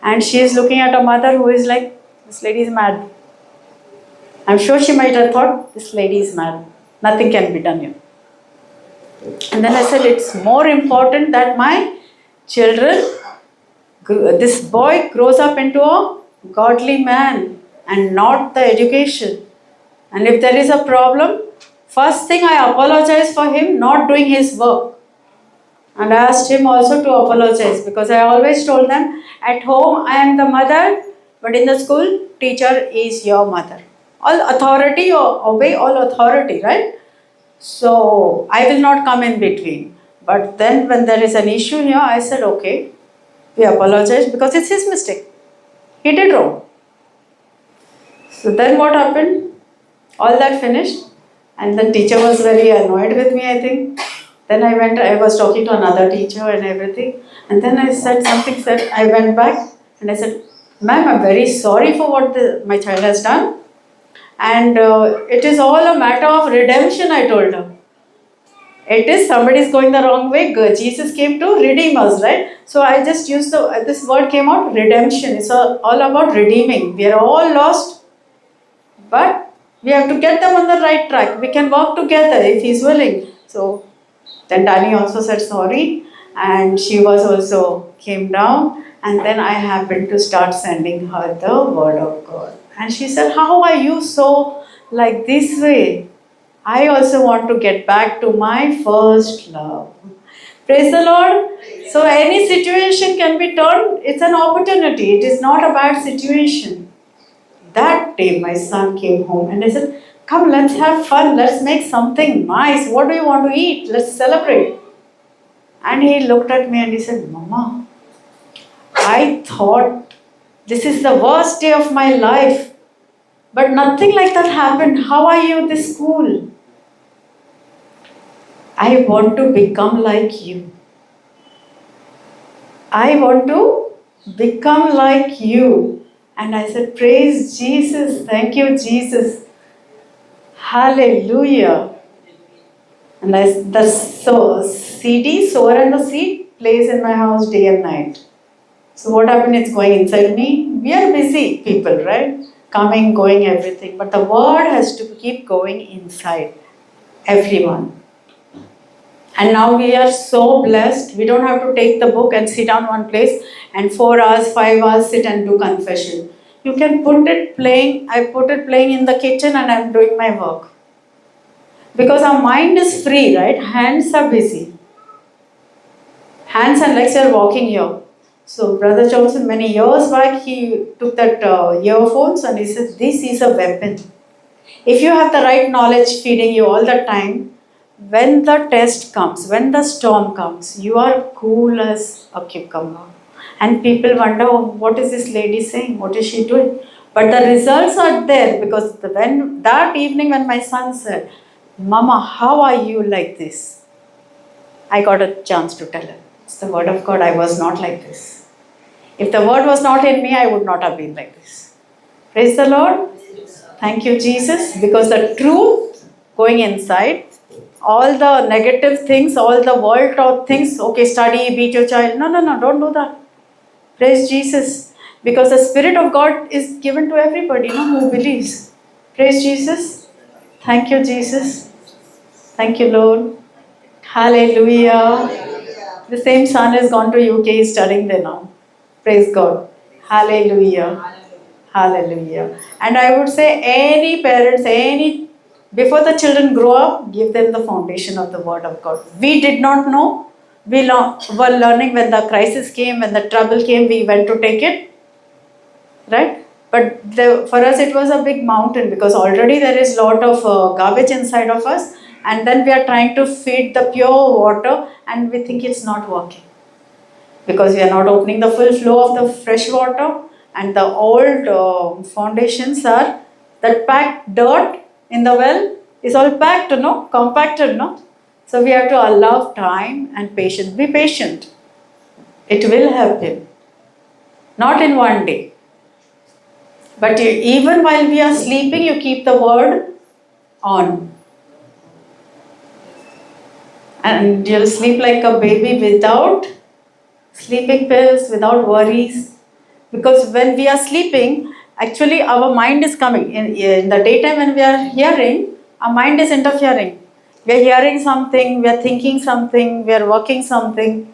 And she is looking at her mother who is like, this lady is mad. I'm sure she might have thought, this lady is mad. Nothing can be done here. And then I said, it's more important that my children, this boy grows up into a godly man and not the education. And if there is a problem, first thing I apologize for him not doing his work. And I asked him also to apologize because I always told them, at home I am the mother, but in the school, teacher is your mother. All authority, or obey all authority, right? So I will not come in between. But then when there is an issue here, I said, okay, we apologize because it's his mistake. He did wrong. So then what happened? All that finished, and the teacher was very annoyed with me, I think. Then I was talking to another teacher and everything. And then I I went back and I said, ma'am, I'm very sorry for what my child has done. And it is all a matter of redemption, I told her. It is somebody is going the wrong way. Jesus came to redeem us, right? So I just used this word came out, redemption. It's all about redeeming. We are all lost, but we have to get them on the right track. We can work together if he's willing. So then Danny also said sorry, and she was also came down, and then I happened to start sending her the word of God. And she said, how are you so like this way? I also want to get back to my first love. Praise the Lord. So any situation can be turned, it's an opportunity. It is not a bad situation. That day my son came home and I said, come, let's have fun. Let's make something nice. What do you want to eat? Let's celebrate. And he looked at me and he said, Mama, I thought this is the worst day of my life. But nothing like that happened. How are you this cool? I want to become like you. I want to become like you. And I said, praise Jesus. Thank you, Jesus. Hallelujah. And the CD, sower and the seed, plays in my house day and night. So what happened? It's going inside me. We are busy people, right? Coming, going, everything. But the word has to keep going inside everyone. And now we are so blessed. We don't have to take the book and sit down one place and 4 hours, 5 hours sit and do confession. You can put it playing. I put it playing in the kitchen and I'm doing my work. Because our mind is free, right? Hands are busy. Hands and legs are walking here. So Brother Johnson, many years back, he took that earphones and he said, this is a weapon. If you have the right knowledge feeding you all the time, when the test comes, when the storm comes, you are cool as a cucumber. And people wonder, oh, what is this lady saying? What is she doing? But the results are there because when that evening when my son said, Mama, how are you like this? I got a chance to tell him. It's the word of God. I was not like this. If the word was not in me, I would not have been like this. Praise the Lord. Thank you, Jesus. Because the truth going inside, all the negative things, all the world taught things, okay, study, beat your child. No, no, no, don't do that. Praise Jesus. Because the Spirit of God is given to everybody, who believes. Praise Jesus. Thank you, Jesus. Thank you, Lord. Hallelujah. The same son has gone to UK, he's studying there now. Praise God. Hallelujah. Hallelujah. And I would say any parents, before the children grow up, give them the foundation of the Word of God. We did not know. We were learning when the crisis came, when the trouble came, we went to take it. Right? But for us it was a big mountain because already there is a lot of garbage inside of us, and then we are trying to feed the pure water and we think it's not working because we are not opening the full flow of the fresh water, and the old foundations are that packed dirt in the well is all packed, compacted, so we have to allow time and patience. Be patient. It will happen. Not in one day. But even while we are sleeping, you keep the word on. And you'll sleep like a baby without sleeping pills, without worries. Because when we are sleeping, actually our mind is coming. In the daytime when we are hearing, our mind is interfering. We are hearing something, we are thinking something, we are working something,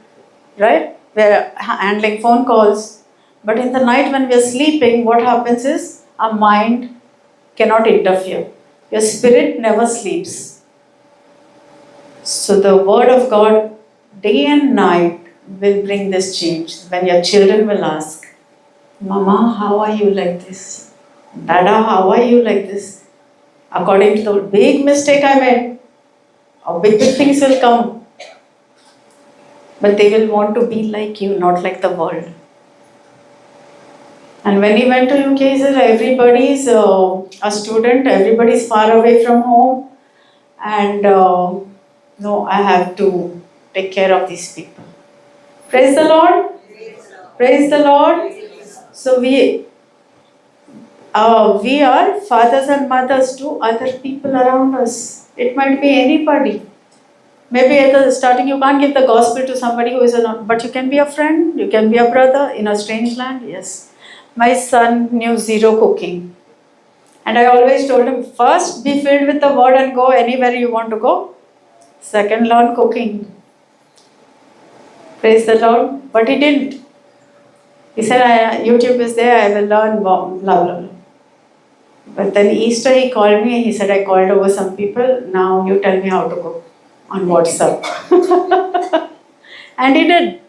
right? We are handling phone calls. But in the night when we are sleeping, what happens is our mind cannot interfere. Your spirit never sleeps. So the word of God day and night will bring this change. When your children will ask, Mama, how are you like this? Dada, how are you like this? According to the big mistake I made, or big things will come. But they will want to be like you, not like the world. And when he went to UK, he said, everybody's a student, everybody's far away from home. And no, I have to take care of these people. Praise the Lord. Praise the Lord. So we are fathers and mothers to other people around us. It might be anybody. Maybe at the starting you can't give the gospel to somebody who is not, but you can be a friend, you can be a brother in a strange land. Yes. My son knew zero cooking. And I always told him, first be filled with the word and go anywhere you want to go. Second, learn cooking. Praise the Lord. But he didn't. He said, YouTube is there, I will learn, blah, blah, blah. But then Easter he called me, he said, I called over some people, now you tell me how to cook on WhatsApp. And he did.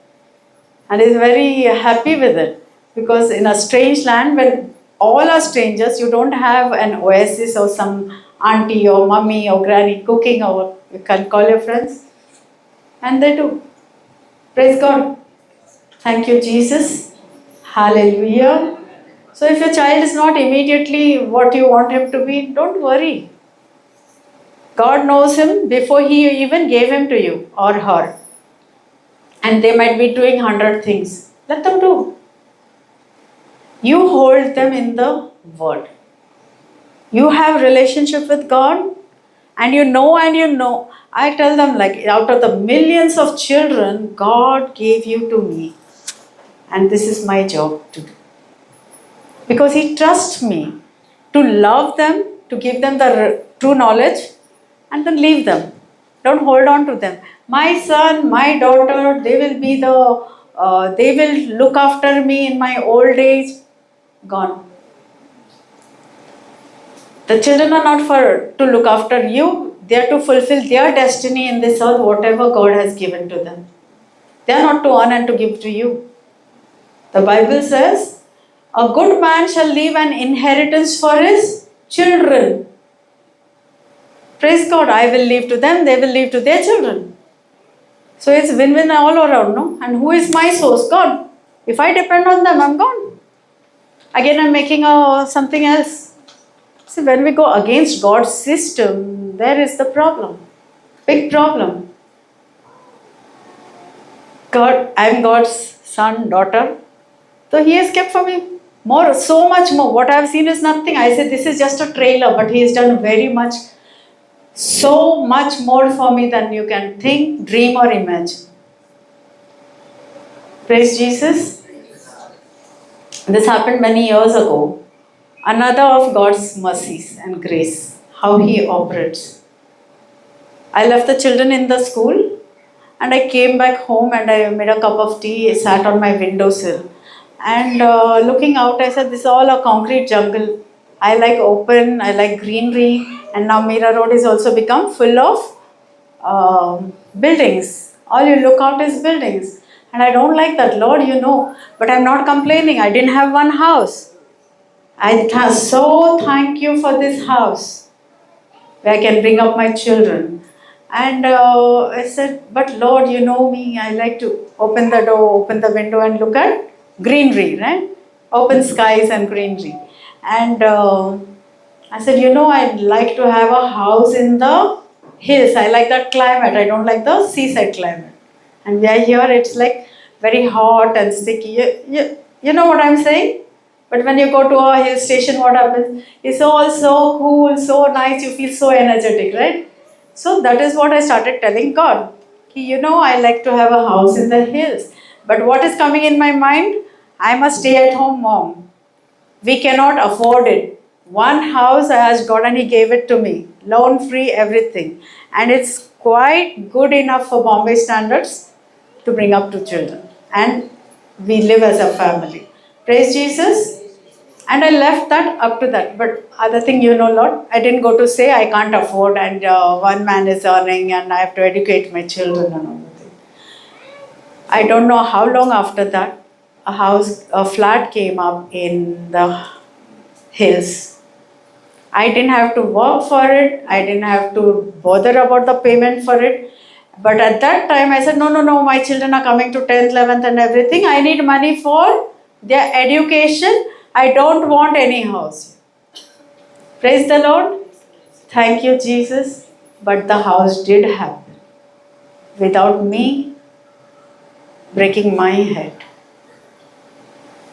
And he's very happy with it. Because in a strange land, when all are strangers, you don't have an oasis or some auntie or mummy or granny cooking, or you can call your friends. And they do. Praise God. Thank you, Jesus. Hallelujah. So if your child is not immediately what you want him to be, don't worry. God knows him before he even gave him to you or her. And they might be doing 100 things. Let them do. You hold them in the word. You have relationship with God, and you know. I tell them, like, out of the millions of children, God gave you to me. And this is my job to do. Because He trusts me to love them, to give them the true knowledge, and then leave them. Don't hold on to them. My son, my daughter, they will look after me in my old age. Gone. The children are not to look after you. They are to fulfill their destiny in this earth, whatever God has given to them. They are not to earn and to give to you. The Bible says, a good man shall leave an inheritance for his children. Praise God, I will leave to them, they will leave to their children. So it's win-win all around, no? And who is my source? God. If I depend on them, I'm gone. Again, I'm making something else. See, when we go against God's system, there is the problem. Big problem. God, I'm God's son, daughter. So He has kept for me more, so much more. What I've seen is nothing. I said this is just a trailer, but He has done very much, so much more for me than you can think, dream, or imagine. Praise Jesus. This happened many years ago. Another of God's mercies and grace, how He operates. I left the children in the school and I came back home and I made a cup of tea, sat on my windowsill. And looking out, I said, this is all a concrete jungle. I like open, I like greenery, and now Mira Road is also become full of buildings. All you look out is buildings. And I don't like that, Lord, you know. But I'm not complaining. I didn't have one house. So thank you for this house where I can bring up my children. And I said, but Lord, you know me. I like to open the door, open the window and look at greenery, right? Open skies and greenery. And I said, you know, I'd like to have a house in the hills. I like that climate. I don't like the seaside climate. And we are here, it's like very hot and sticky. You know what I'm saying? But when you go to a hill station, what happens? It's all so cool, so nice, you feel so energetic, right? So that is what I started telling God. You know, I like to have a house in the hills. But what is coming in my mind? I'm a stay-at-home mom. We cannot afford it. One house I asked God and He gave it to me. Loan-free, everything. And it's quite good enough for Bombay standards to bring up two children. And we live as a family. Praise Jesus. And I left that up to that. But other thing, you know, Lord, I didn't go to say I can't afford and one man is earning and I have to educate my children and all that. I don't know how long after that, a flat came up in the hills. I didn't have to work for it. I didn't have to bother about the payment for it. But at that time, I said, no, my children are coming to 10th, 11th and everything. I need money for their education. I don't want any house. Praise the Lord. Thank you, Jesus. But the house did happen without me breaking my head.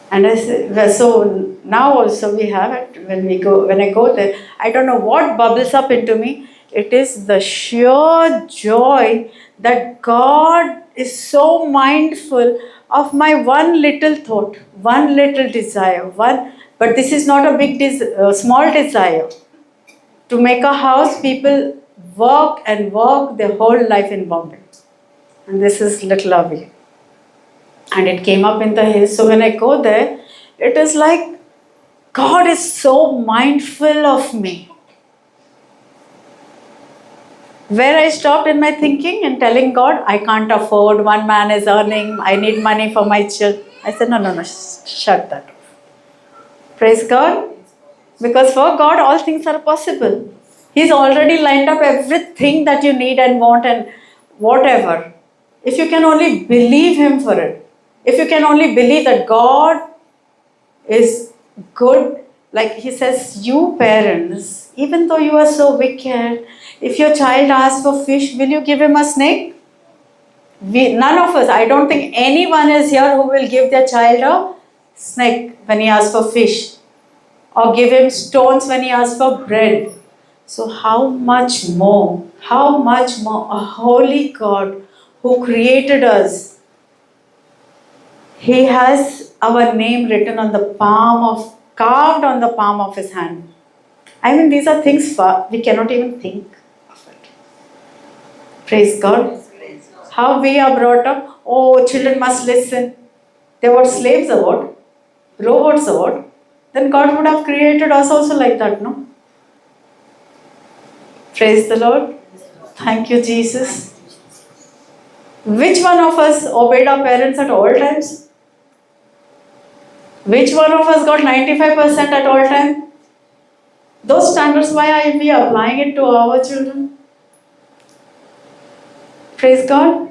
And I said, well, so now also we have it. When I go there, I don't know what bubbles up into me. It is the sheer joy that God is so mindful of my one little thought, one little desire, but this is not a small desire. To make a house, people work their whole life in Bombay. And this is little away. And it came up in the hills. So when I go there, it is like God is so mindful of me. Where I stopped in my thinking and telling God, I can't afford, one man is earning, I need money for my children. I said, no, shut that off. Praise God. Because for God, all things are possible. He's already lined up everything that you need and want and whatever. If you can only believe Him for it. If you can only believe that God is good, like He says, you parents, even though you are so wicked, if your child asks for fish, will you give him a snake? None of us, I don't think anyone is here who will give their child a snake when he asks for fish. Or give him stones when he asks for bread. So how much more a holy God who created us, He has our name written on the carved on the palm of His hand. I mean, these are things we cannot even think of it. Praise God. How we are brought up, oh, children must listen. They were slaves or what? Robots or what? Then God would have created us also like that, no? Praise the Lord. Thank you, Jesus. Which one of us obeyed our parents at all times? Which one of us got 95% at all times? Those standards, why are we applying it to our children? Praise God.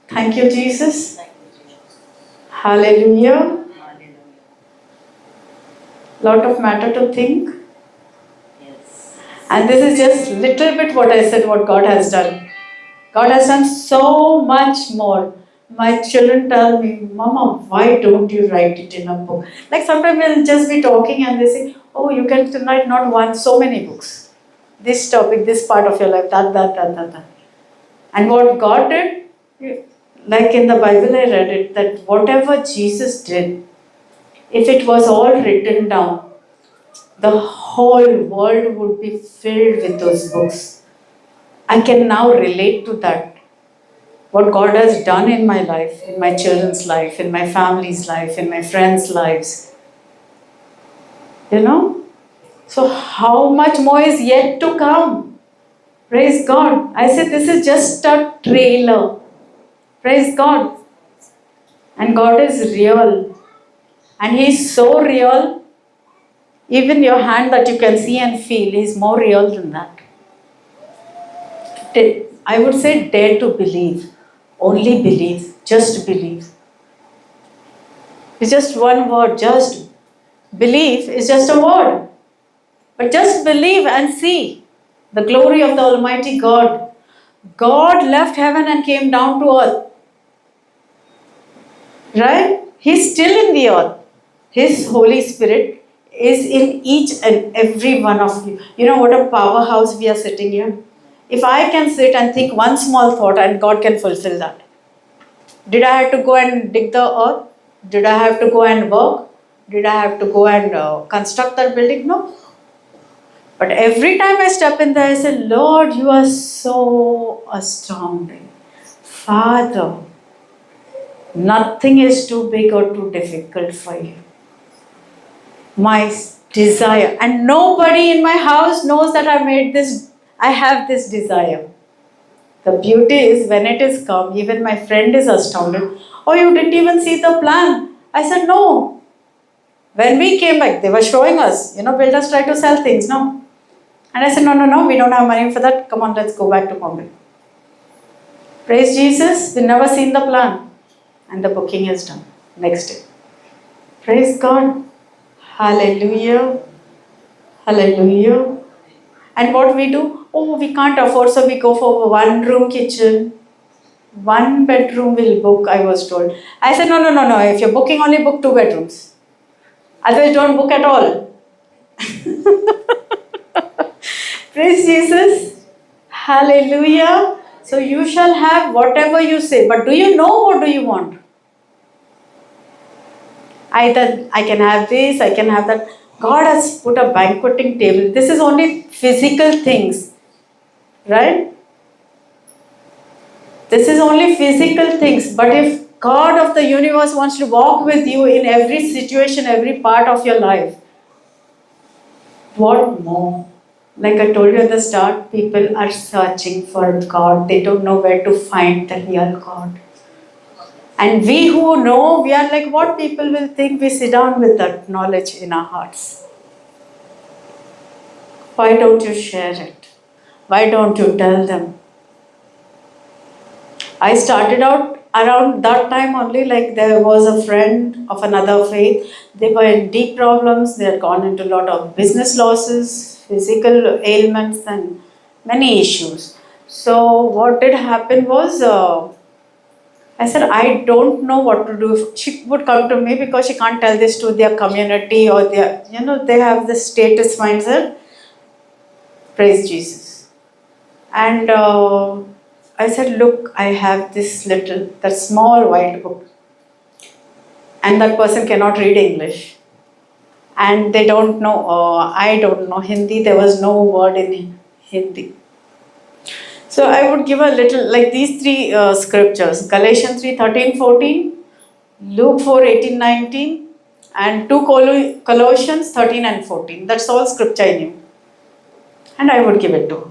Thank you, Jesus. Thank you, Jesus. Hallelujah. Hallelujah. Lot of matter to think. Yes. And this is just little bit what I said, what God has done. God has done so much more. My children tell me, Mama, why don't you write it in a book? Like sometimes we'll just be talking and they say, oh, you can write not one, so many books. This topic, this part of your life, that. And what God did, like in the Bible I read it, that whatever Jesus did, if it was all written down, the whole world would be filled with those books. I can now relate to that. What God has done in my life, in my children's life, in my family's life, in my friends' lives. You know? So, how much more is yet to come? Praise God. I said, this is just a trailer. Praise God. And God is real. And He is so real, even your hand that you can see and feel is more real than that. I would say, dare to believe. Only believe. Just believe. It's just one word, just believe is just a word. But just believe and see the glory of the Almighty God. God left heaven and came down to earth. Right? He's still in the earth. His Holy Spirit is in each and every one of you. You know what a powerhouse we are sitting here? If I can sit and think one small thought and God can fulfill that. Did I have to go and dig the earth? Did I have to go and work? Did I have to go and construct that building? No. But every time I step in there, I say, Lord, you are so astounding. Father, nothing is too big or too difficult for you. My desire, and nobody in my house knows that I have this desire. The beauty is when it is come, even my friend is astounded. Oh, you didn't even see the plan. I said, no. When we came back, they were showing us, builders try to sell things, no? And I said, no, we don't have money for that. Come on, let's go back to Bombay. Praise Jesus, we never seen the plan. And the booking is done. Next day. Praise God. Hallelujah. Hallelujah. And what we do? Oh, we can't afford, so we go for one room kitchen. One bedroom will book, I was told. I said, no. If you're booking, only book 2 bedrooms. Otherwise, don't book at all. Praise Jesus. Hallelujah. So you shall have whatever you say. But do you know what do you want? Either I can have this, I can have that. God has put a banqueting table. This is only physical things. Right? This is only physical things. But if God of the universe wants to walk with you in every situation, every part of your life, what more? Like I told you at the start, people are searching for God. They don't know where to find the real God. And we who know, we are like, what people will think? We sit down with that knowledge in our hearts. Why don't you share it? Why don't you tell them? I started out around that time only, like there was a friend of another faith. They were in deep problems. They had gone into a lot of business losses, physical ailments, and many issues. So what did happen was, I said, I don't know what to do. She would come to me because she can't tell this to their community or their, they have this status mindset. Praise Jesus. And I said, look, I have that small white book. And that person cannot read English. And they don't know, I don't know Hindi. There was no word in Hindi. So I would give a little, like these 3 scriptures, Galatians 3:13-14, Luke 4:18-19, and 2 Colossians 13 and 14. That's all scripture I knew. And I would give it to her.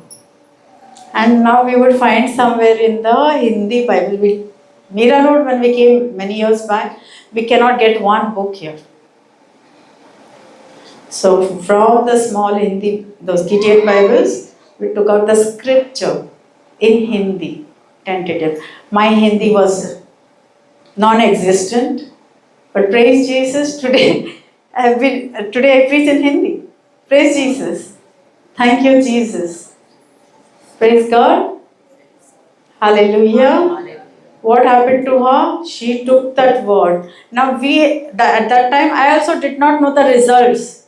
And now we would find somewhere in the Hindi Bible. Mira Road, when we came many years back, we cannot get one book here. So from the small Hindi, those Gideon Bibles, we took out the scripture in Hindi, tentative. My Hindi was non-existent, but praise Jesus, today today I preach in Hindi. Praise Jesus. Thank you, Jesus. Praise God. Hallelujah. Hallelujah. What happened to her? She took that word. Now at that time, I also did not know the results.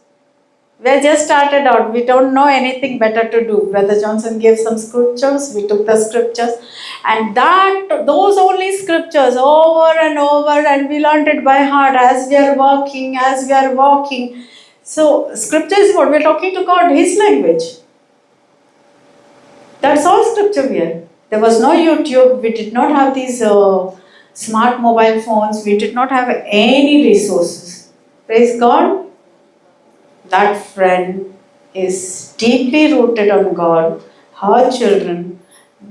We had just started out. We don't know anything better to do. Brother Johnson gave some scriptures. We took the scriptures, and those only scriptures over and over, and we learned it by heart as we are walking, as we are walking. So scripture is what we're talking to God, His language. That's all scripture we had. There was no YouTube. We did not have these smart mobile phones. We did not have any resources. Praise God. That friend is deeply rooted on God. Her children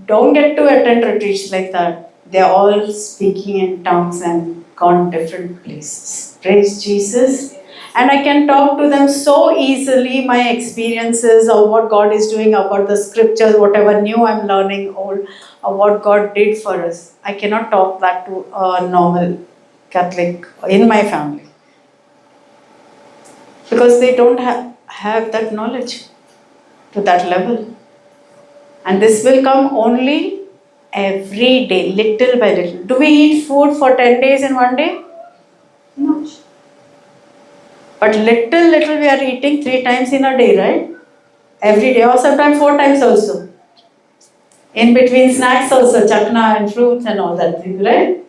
don't get to attend retreats like that. They're all speaking in tongues and gone different places. Praise Jesus. And I can talk to them so easily, my experiences of what God is doing, about the scriptures, whatever new I'm learning, or what God did for us. I cannot talk that to a normal Catholic in my family, because they don't have that knowledge to that level. And this will come only every day, little by little. Do we eat food for 10 days in one day? No. But little we are eating 3 times in a day, right? Every day, or sometimes 4 times also. In between snacks also, chakna and fruits and all that thing, right?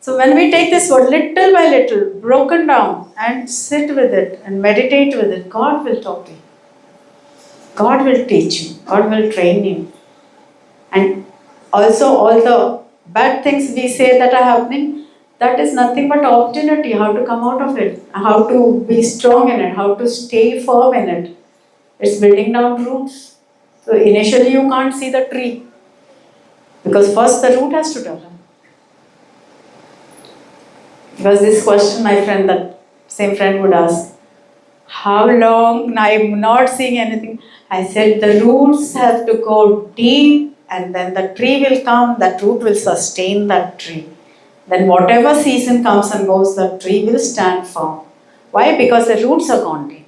So when we take this word little by little, broken down, and sit with it and meditate with it, God will talk to you. God will teach you. God will train you. And also all the bad things we say that are happening, that is nothing but opportunity, how to come out of it, how to be strong in it, how to stay firm in it. It's building down roots. So initially you can't see the tree, because first the root has to develop. Because this question, my friend, that same friend would ask, how long? I'm not seeing anything. I said the roots have to go deep, and then the tree will come, that root will sustain that tree. Then whatever season comes and goes, the tree will stand firm. Why? Because the roots are gone deep.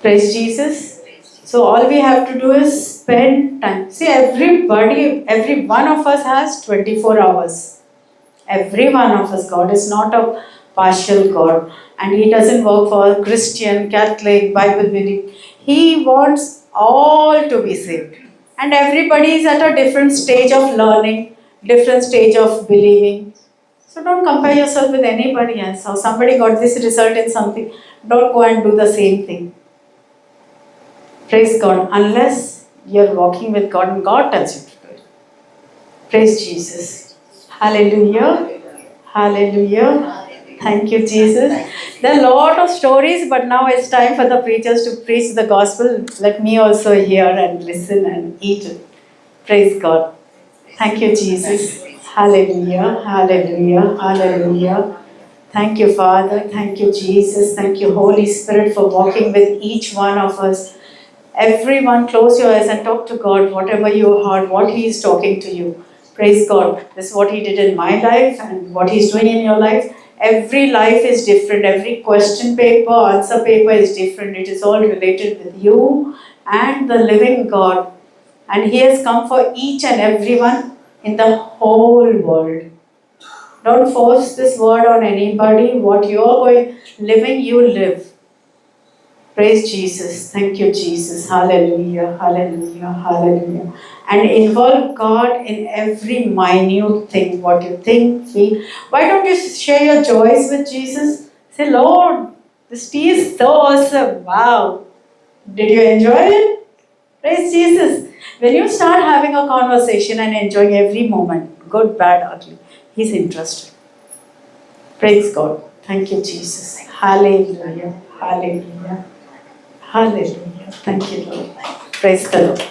Praise Jesus. So all we have to do is spend time. See, every one of us has 24 hours. Every one of us. God is not a partial God. And He doesn't work for Christian, Catholic, Bible belief. He wants all to be saved. And everybody is at a different stage of learning, different stage of believing. So don't compare yourself with anybody else. How somebody got this result in something, don't go and do the same thing. Praise God. Unless you're walking with God and God tells you to do it. Praise Jesus. Hallelujah. Hallelujah. Thank you, Jesus. There are a lot of stories, but now it's time for the preachers to preach the gospel. Let me also hear and listen and eat it. Praise God. Thank you, Jesus. Hallelujah. Hallelujah. Hallelujah. Thank you, Father. Thank you, Jesus. Thank you, Holy Spirit, for walking with each one of us. Everyone, close your eyes and talk to God, whatever you heard, what He is talking to you. Praise God. This is what He did in my life and what He's doing in your life. Every life is different. Every question paper, answer paper is different. It is all related with you and the living God. And He has come for each and everyone in the whole world. Don't force this word on anybody. What you're living, you live. Praise Jesus. Thank you, Jesus. Hallelujah. Hallelujah. Hallelujah. And involve God in every minute thing. What you think, feel. Why don't you share your joys with Jesus? Say, Lord, this tea is so awesome. Wow. Did you enjoy it? Praise Jesus. When you start having a conversation and enjoying every moment, good, bad, ugly, He's interested. Praise God. Thank you, Jesus. Hallelujah. Hallelujah. Hallelujah. Thank you, Lord. Praise the Lord.